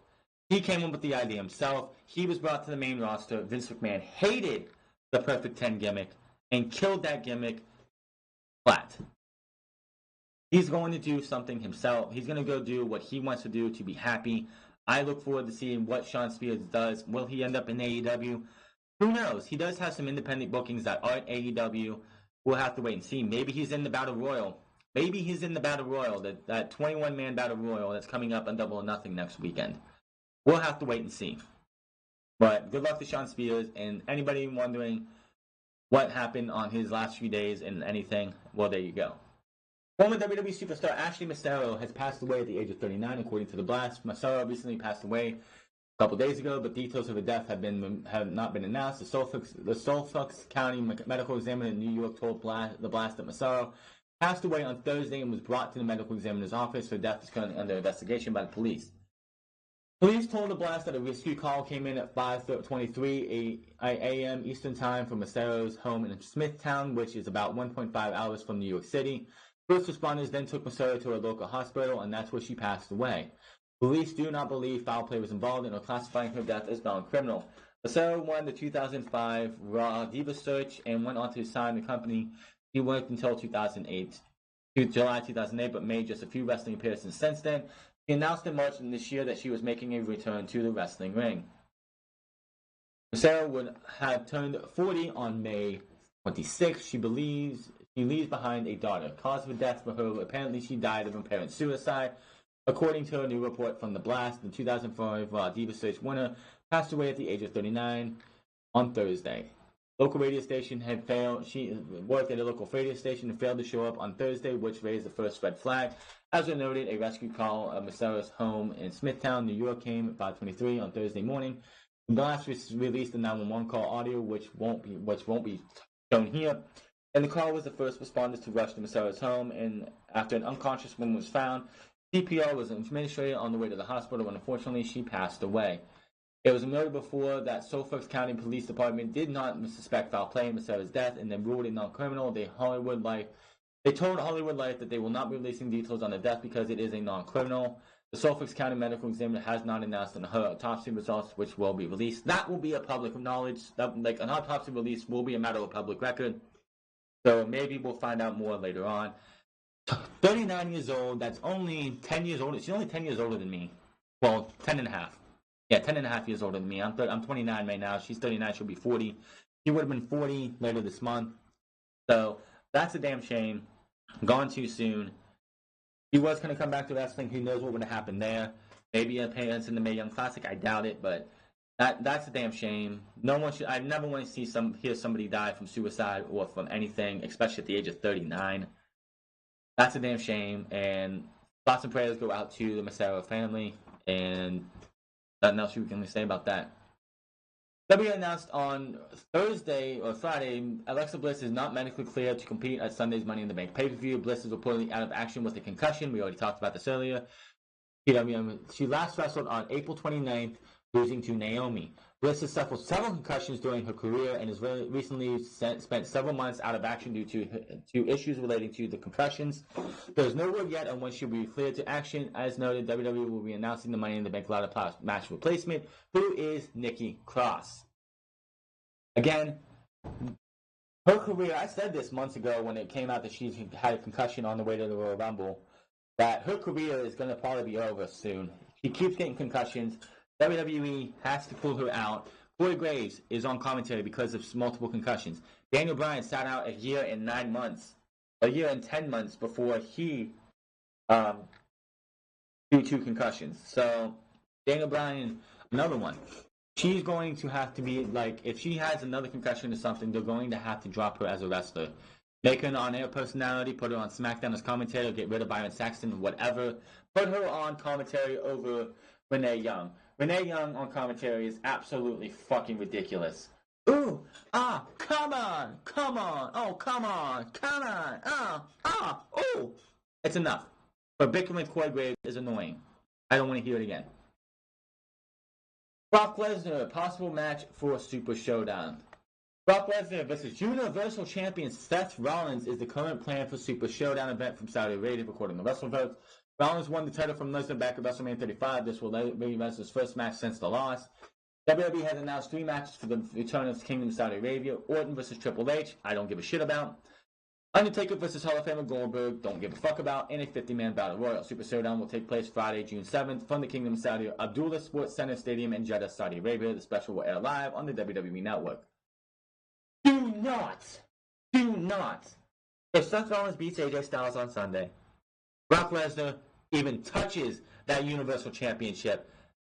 He came up with the idea himself. He was brought to the main roster. Vince McMahon hated the perfect 10 gimmick and killed that gimmick flat. He's going to do something himself. He's going to go do what he wants to do to be happy. I look forward to seeing what Shawn Spears does. Will he end up in AEW? Who knows? He does have some independent bookings that aren't AEW. We'll have to wait and see. Maybe he's in the Battle Royal. Maybe he's in the Battle Royal, that 21-man Battle Royal that's coming up on Double or Nothing next weekend. We'll have to wait and see. But good luck to Shawn Spears, and anybody wondering what happened on his last few days and anything, well, there you go. Former WWE superstar Ashley Massaro has passed away at the age of 39, according to The Blast. Massaro recently passed away a couple days ago, but details of her death have not been announced. The Suffolk County medical examiner in New York told The Blast that Massaro passed away on Thursday and was brought to the medical examiner's office. Her death is currently under investigation by the police. Police told The Blast that a rescue call came in at 5:23 a.m. Eastern Time from Massaro's home in Smithtown, which is about 1.5 hours from New York City. First responders then took Massaro to a local hospital, and that's where she passed away. Police do not believe foul play was involved and are classifying her death as non-criminal. Massaro won the 2005 Raw Diva Search and went on to sign the company. He worked until 2008, July 2008, but made just a few wrestling appearances since then. She announced in March of this year that she was making a return to the wrestling ring. Massaro would have turned 40 on May 26. She believes she leaves behind a daughter. Cause of death for her, apparently she died of apparent suicide. According to a new report from The Blast, the 2005 Diva Search winner passed away at the age of 39 on Thursday. Local radio station had failed. She worked at a local radio station and failed to show up on Thursday, which raised the first red flag. As we noted, a rescue call at Massaro's home in Smithtown, New York, came at 5:23 on Thursday morning. The Blast released the 911 call audio, which won't be shown here. And the call was the first responders to rush to Massaro's home. And after an unconscious woman was found, CPR was administered on the way to the hospital, and unfortunately, she passed away. It was noted before that Suffolk County Police Department did not suspect foul play in Massaro's death and then ruled it non-criminal. They told Hollywood Life that they will not be releasing details on the death because it is a non-criminal. The Suffolk County Medical Examiner has not announced her autopsy results, which will be released. That will be a public knowledge. An autopsy release will be a matter of public record. So maybe we'll find out more later on. 39 years old. That's only 10 years old. She's only 10 years older than me. Well, 10 and a half. Yeah, 10 and a half years older than me. I'm 29 right now. She's 39. She'll be 40. She would have been 40 later this month. So that's a damn shame. Gone too soon. He was going to come back to wrestling. Who knows what would have happened there? Maybe an appearance in the Mae Young Classic. I doubt it, but that's a damn shame. No one should. I never want to hear somebody die from suicide or from anything, especially at the age of 39. That's a damn shame. And thoughts and prayers go out to the Massaro family. And nothing else we can say about that. WWE announced on Thursday or Friday, Alexa Bliss is not medically cleared to compete at Sunday's Money in the Bank pay-per-view. Bliss is reportedly out of action with a concussion. We already talked about this earlier. She last wrestled on April 29th, losing to Naomi. Bliss has suffered several concussions during her career and has recently spent several months out of action due to issues relating to the concussions. There's no word yet on when she'll be cleared to action. As noted, WWE will be announcing the Money in the Bank ladder match replacement, who is Nikki Cross. Again, her career, I said this months ago when it came out that she had a concussion on the way to the Royal Rumble, that her career is going to probably be over soon. She keeps getting concussions. WWE has to pull her out. Corey Graves is on commentary because of multiple concussions. Daniel Bryan sat out a year and 10 months before he due to concussions. So Daniel Bryan, another one. She's going to have to be if she has another concussion or something, they're going to have to drop her as a wrestler. Make her an on-air personality, put her on SmackDown as commentator, get rid of Byron Saxton, whatever. Put her on commentary over Renee Young. Renee Young on commentary is absolutely fucking ridiculous. Ooh, come on, oh, come on, ooh. It's enough. But bickering with Corey Graves is annoying. I don't want to hear it again. Brock Lesnar, possible match for Super Showdown. Brock Lesnar versus Universal Champion Seth Rollins is the current plan for Super Showdown event from Saudi Arabia, according to WrestleVotes. Rollins won the title from Lesnar back at WrestleMania 35. This will be Lesnar's first match since the loss. WWE has announced 3 matches for the return of the Kingdom of Saudi Arabia. Orton versus Triple H, I don't give a shit about. Undertaker versus Hall of Famer Goldberg, don't give a fuck about. And a 50-man battle royal. Super Showdown will take place Friday, June 7th from the Kingdom of Saudi Abdullah Sports Center Stadium in Jeddah, Saudi Arabia. The special will air live on the WWE Network. Do not. If Seth Rollins beats AJ Styles on Sunday, Brock Lesnar even touches that Universal Championship,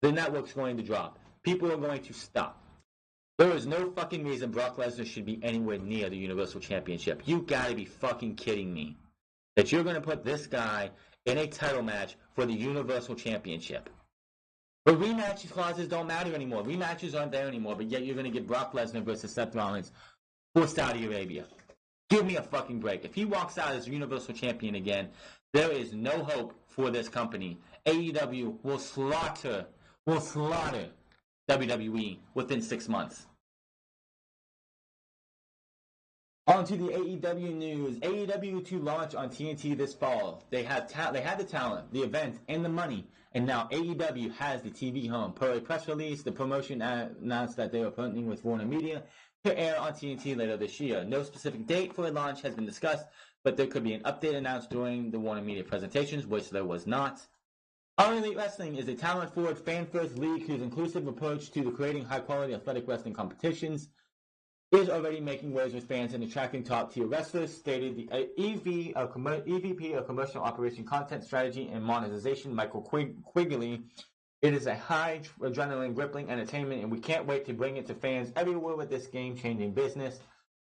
the network's going to drop. People are going to stop. There is no fucking reason Brock Lesnar should be anywhere near the Universal Championship. You gotta be fucking kidding me. That you're gonna put this guy in a title match for the Universal Championship. But rematch clauses don't matter anymore. Rematches aren't there anymore, but yet you're gonna get Brock Lesnar versus Seth Rollins for Saudi Arabia. Give me a fucking break. If he walks out as Universal Champion again, there is no hope for this company. AEW will slaughter WWE within 6 months. On to the AEW news. AEW to launch on TNT this fall. They had the talent, the event, and the money, and now AEW has the TV home. Per a press release, the promotion announced that they were partnering with Warner Media to air on TNT later this year. No specific date for a launch has been discussed, but there could be an update announced during the Warner Media presentations, which there was not. All Elite Wrestling is a talent-forward, fan-first league whose inclusive approach to the creating high-quality athletic wrestling competitions is already making waves with fans and attracting top-tier wrestlers, stated the EVP of Commercial Operation Content Strategy and Monetization, Michael Quigley. It is a high adrenaline gripping entertainment, and we can't wait to bring it to fans everywhere with this game-changing business.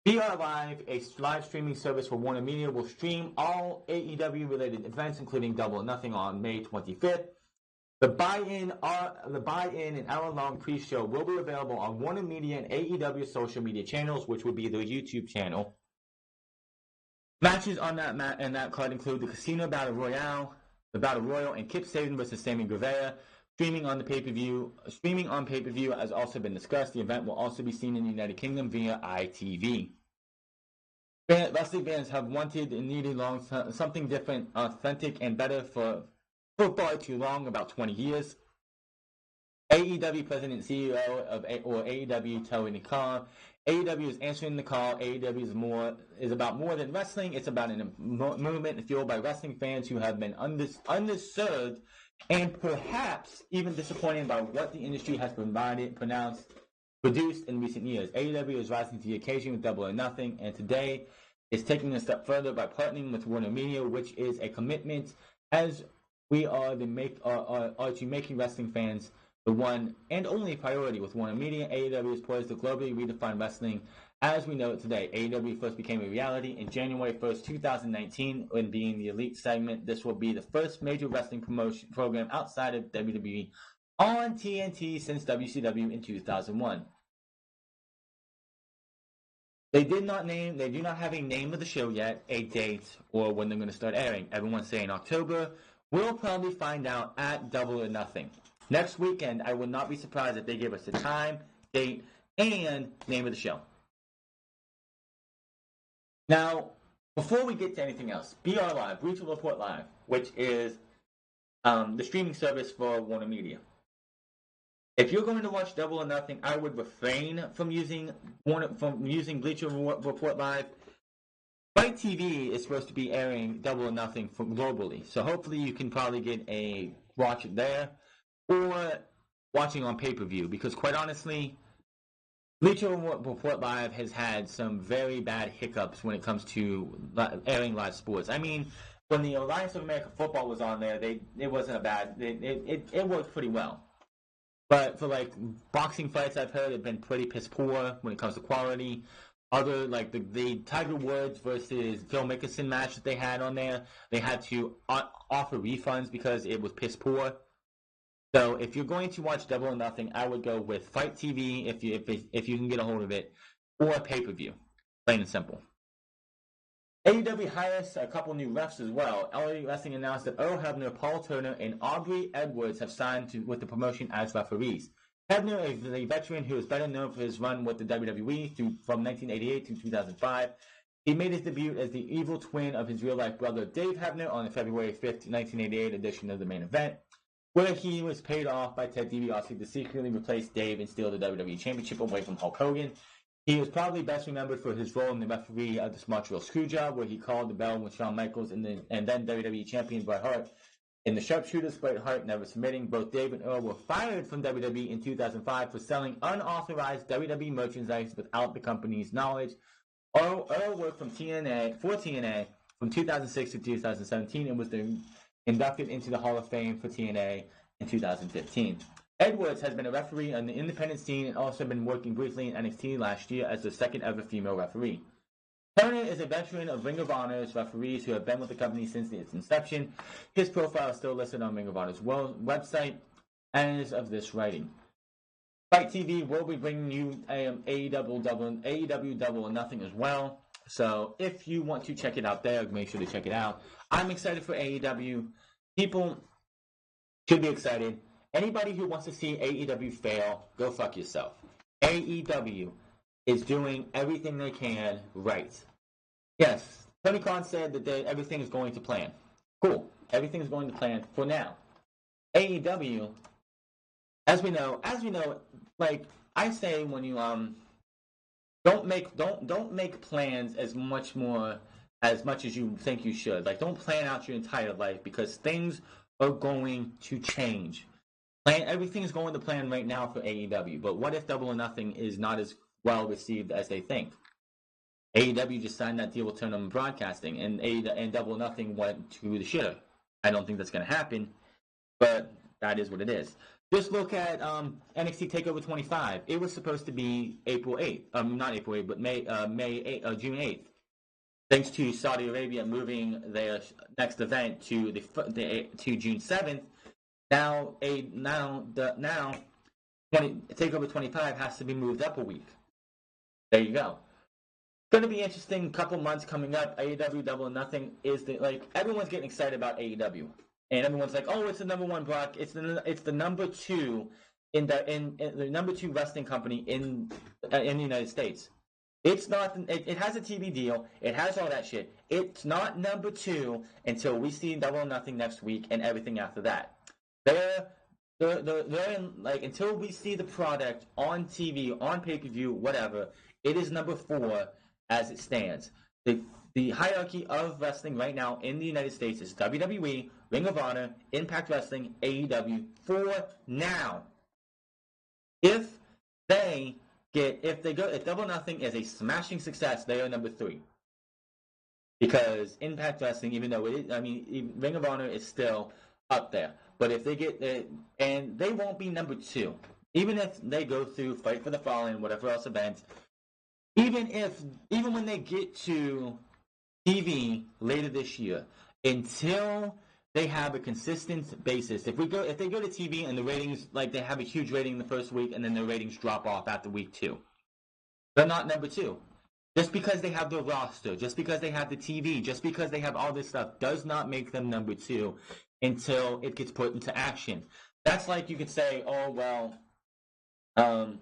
BR Live, a live streaming service for Warner Media, will stream all AEW-related events, including Double or Nothing, on May 25th. The buy-in and hour-long pre-show will be available on Warner Media and AEW social media channels, which will be the YouTube channel. Matches on that card include the Casino Battle Royale, the Battle Royal, and Kip Sabian versus Sammy Guevara. Streaming on pay-per-view has also been discussed. The event will also be seen in the United Kingdom via ITV. Wrestling fans have wanted and needed something different, authentic, and better for far too long, about 20 years. AEW President and CEO of AEW, Tony Khan. AEW is answering the call. AEW is about more than wrestling. It's about a movement fueled by wrestling fans who have been underserved and perhaps even disappointed by what the industry has produced in recent years. AEW is rising to the occasion with Double or Nothing, and today is taking a step further by partnering with Warner Media, which is a commitment as we are to making wrestling fans the one and only priority with Warner Media. AEW is poised to globally redefine wrestling as we know it today. AEW first became a reality in January 1st, 2019, when being the Elite segment. This will be the first major wrestling program outside of WWE on TNT since WCW in 2001. They do not have a name of the show yet, a date, or when they're going to start airing. Everyone's saying October. We'll probably find out at Double or Nothing. Next weekend, I would not be surprised if they give us the time, date, and name of the show. Now, before we get to anything else, BR Live, Breach Report Live, which is the streaming service for Warner Media. If you're going to watch Double or Nothing, I would refrain from using Bleacher Report Live. Fight TV is supposed to be airing Double or Nothing globally, so hopefully you can probably watch it there, or watching on pay-per-view, because quite honestly, Bleacher Report Live has had some very bad hiccups when it comes to airing live sports. I mean, when the Alliance of American Football was on there, it wasn't a bad, it worked pretty well. But for like boxing fights, I've heard have been pretty piss poor when it comes to quality. Other, like the Tiger Woods versus Phil Mickelson match that they had on there, they had to offer refunds because it was piss poor. So if you're going to watch Double or Nothing, I would go with Fight TV if you can get a hold of it, or pay-per-view. Plain and simple. AEW hires a couple new refs as well. LA Wrestling announced that Earl Hebner, Paul Turner, and Aubrey Edwards have signed with the promotion as referees. Hebner is a veteran who is better known for his run with the WWE from 1988 to 2005. He made his debut as the evil twin of his real-life brother Dave Hebner on the February 5th, 1988 edition of the Main Event, where he was paid off by Ted DiBiase to secretly replace Dave and steal the WWE Championship away from Hulk Hogan. He was probably best remembered for his role in the referee of the Montreal Screwjob, where he called the bell with Shawn Michaels and then WWE Champion Bret Hart in the Sharpshooters, Bret Hart never submitting. Both Dave and Earl were fired from WWE in 2005 for selling unauthorized WWE merchandise without the company's knowledge. Earl worked for TNA from 2006 to 2017 and was inducted into the Hall of Fame for TNA in 2015. Edwards has been a referee on the independent scene and also been working briefly in NXT last year as the second ever female referee. Turner is a veteran of Ring of Honor's referees who have been with the company since its inception. His profile is still listed on Ring of Honor's website as of this writing. Fight TV will be bringing you AEW Double or Nothing as well. So if you want to check it out there, make sure to check it out. I'm excited for AEW. People should be excited. Anybody who wants to see AEW fail, go fuck yourself. AEW is doing everything they can right. Yes, Tony Khan said that everything is going to plan. Cool. Everything is going to plan for now. AEW, as we know, like I say when you don't make plans as much as you think you should. Like don't plan out your entire life because things are going to change. Everything is going to plan right now for AEW, but what if Double or Nothing is not as well received as they think? AEW just signed that deal with Turner Broadcasting, and Double or Nothing went to the shitter. I don't think that's going to happen, but that is what it is. Just look at NXT TakeOver 25. It was supposed to be April 8th. Not April 8th, but June 8th. Thanks to Saudi Arabia moving their next event to June 7th. Now TakeOver 25 has to be moved up a week. There you go. Going to be interesting couple months coming up. AEW Double or Nothing is everyone's getting excited about AEW, and everyone's like, oh, it's the number one Brock. It's the number two in the number two wrestling company in the United States. It's not. It has a TV deal. It has all that shit. It's not number two until we see Double or Nothing next week and everything after that. They're in, until we see the product on TV, on pay-per-view, whatever, it is number 4 as it stands. The hierarchy of wrestling right now in the United States is WWE, Ring of Honor, Impact Wrestling, AEW for now. If Double or Nothing is a smashing success, they are number 3. Because Impact Wrestling, even though Ring of Honor is still up there. But if they get and they won't be number 2, even if they go through Fight for the Fallen, whatever else event, even when they get to TV later this year, until they have a consistent basis. If they go to TV and the ratings, they have a huge rating in the first week and then their ratings drop off after week 2, they're not number 2. Just because they have the roster, just because they have the TV, just because they have all this stuff does not make them number 2 until it gets put into action. That's like you could say, oh well, I'm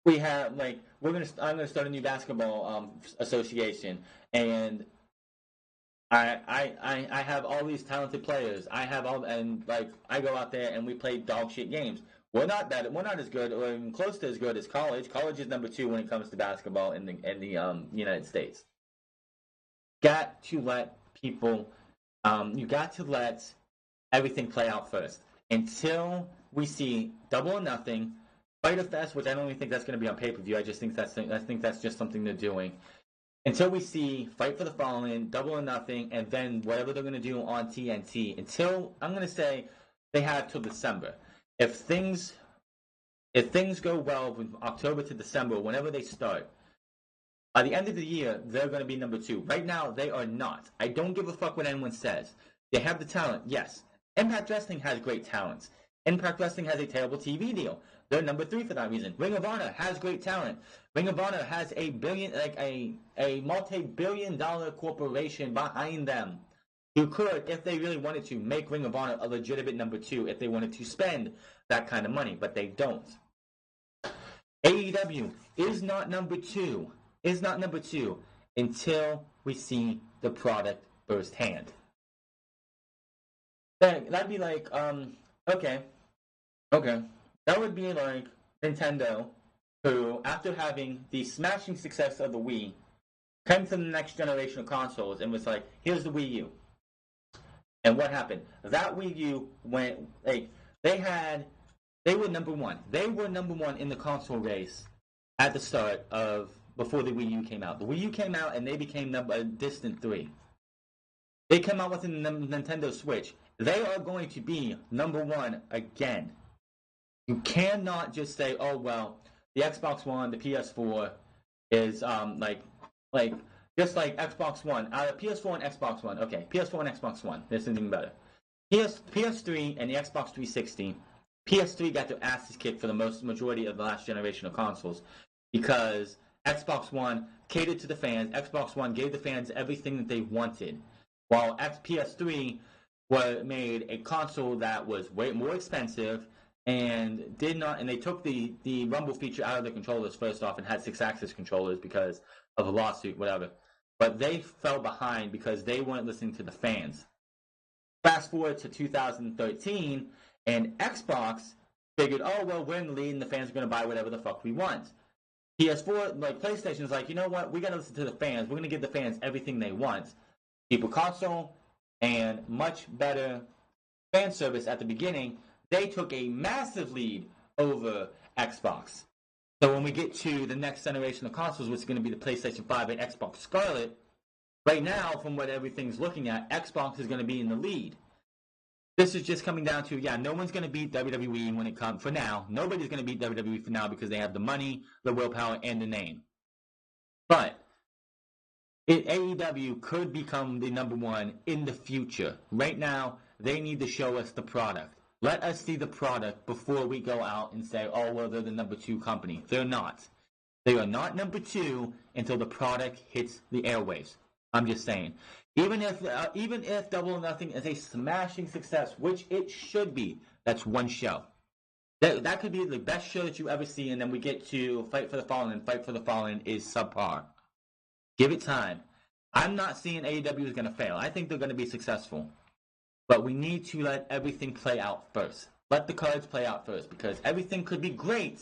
gonna start a new basketball association, and I have all these talented players. I go out there and we play dog shit games. We're not as good or even close to as good as college. College is number 2 when it comes to basketball in the United States. Got to let people. You got to let everything play out first until we see Double or Nothing, Fighter Fest, which I don't even think that's going to be on pay-per-view. I think that's just something they're doing. Until we see Fight for the Fallen, Double or Nothing, and then whatever they're going to do on TNT. Until I'm going to say they have till December. If things go well from October to December, whenever they start. By the end of the year, they're going to be number 2. Right now, they are not. I don't give a fuck what anyone says. They have the talent, yes. Impact Wrestling has great talents. Impact Wrestling has a terrible TV deal. They're number 3 for that reason. Ring of Honor has great talent. Ring of Honor has a multi-billion-dollar corporation behind them who could, if they really wanted to, make Ring of Honor a legitimate number 2 if they wanted to spend that kind of money, but they don't. AEW is not number 2. Is not number 2 until we see the product firsthand. That'd be like, okay. That would be like Nintendo, who, after having the smashing success of the Wii, came to the next generation of consoles and was like, here's the Wii U. And what happened? That Wii U went, like, they were number 1. They were number 1 in the console race at the start of, before the Wii U came out. The Wii U came out and they became a distant 3. They came out with the Nintendo Switch. They are going to be number 1 again. You cannot just say, oh, well, the Xbox One, the PS4 is, just like Xbox One. Out of PS4 and Xbox One. Okay, PS4 and Xbox One. This is even better. PS3 and the Xbox 360. PS3 got their asses kicked for the majority of the last generation of consoles because Xbox One catered to the fans. Xbox One gave the fans everything that they wanted, while PS3 made a console that was way more expensive and they took the Rumble feature out of the controllers first off and had 6-axis controllers because of a lawsuit, whatever. But they fell behind because they weren't listening to the fans. Fast forward to 2013, and Xbox figured, oh, well, we're in the lead and the fans are going to buy whatever the fuck we want. PS4, like PlayStation's like, you know what, we got to listen to the fans. We're going to give the fans everything they want. Cheaper console and much better fan service at the beginning. They took a massive lead over Xbox. So when we get to the next generation of consoles, which is going to be the PlayStation 5 and Xbox Scarlet, right now, from what everything's looking at, Xbox is going to be in the lead. This is just coming down to, no one's going to beat WWE when it comes, for now. Nobody's going to beat WWE for now because they have the money, the willpower, and the name. But AEW could become the number 1 in the future. Right now, they need to show us the product. Let us see the product before we go out and say, oh, well, they're the number 2 company. They're not. They are not number 2 until the product hits the airwaves. I'm just saying. Even if Double or Nothing is a smashing success, which it should be, that's one show. That could be the best show that you ever see, and then we get to Fight for the Fallen, and Fight for the Fallen is subpar. Give it time. I'm not seeing AEW is going to fail. I think they're going to be successful. But we need to let everything play out first. Let the cards play out first, because everything could be great,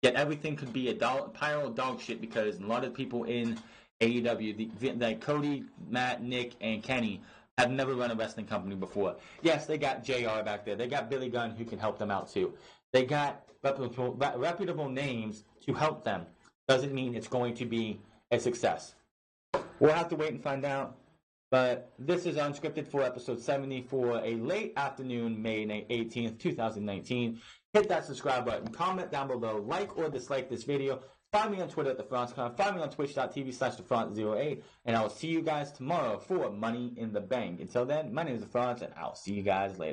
yet everything could be a pile of dog shit, because a lot of people in AEW, like Cody, Matt, Nick, and Kenny, have never run a wrestling company before. Yes, they got JR back there. They got Billy Gunn who can help them out too. They got reputable names to help them. Doesn't mean it's going to be a success. We'll have to wait and find out. But this is Unscripted for episode 70 for a late afternoon, May 18th, 2019. Hit that subscribe button. Comment down below. Like or dislike this video. Find me on Twitter at TheFranceCon. Find me on twitch.tv/TheFrance08. And I will see you guys tomorrow for Money in the Bank. Until then, my name is TheFrance, and I'll see you guys later.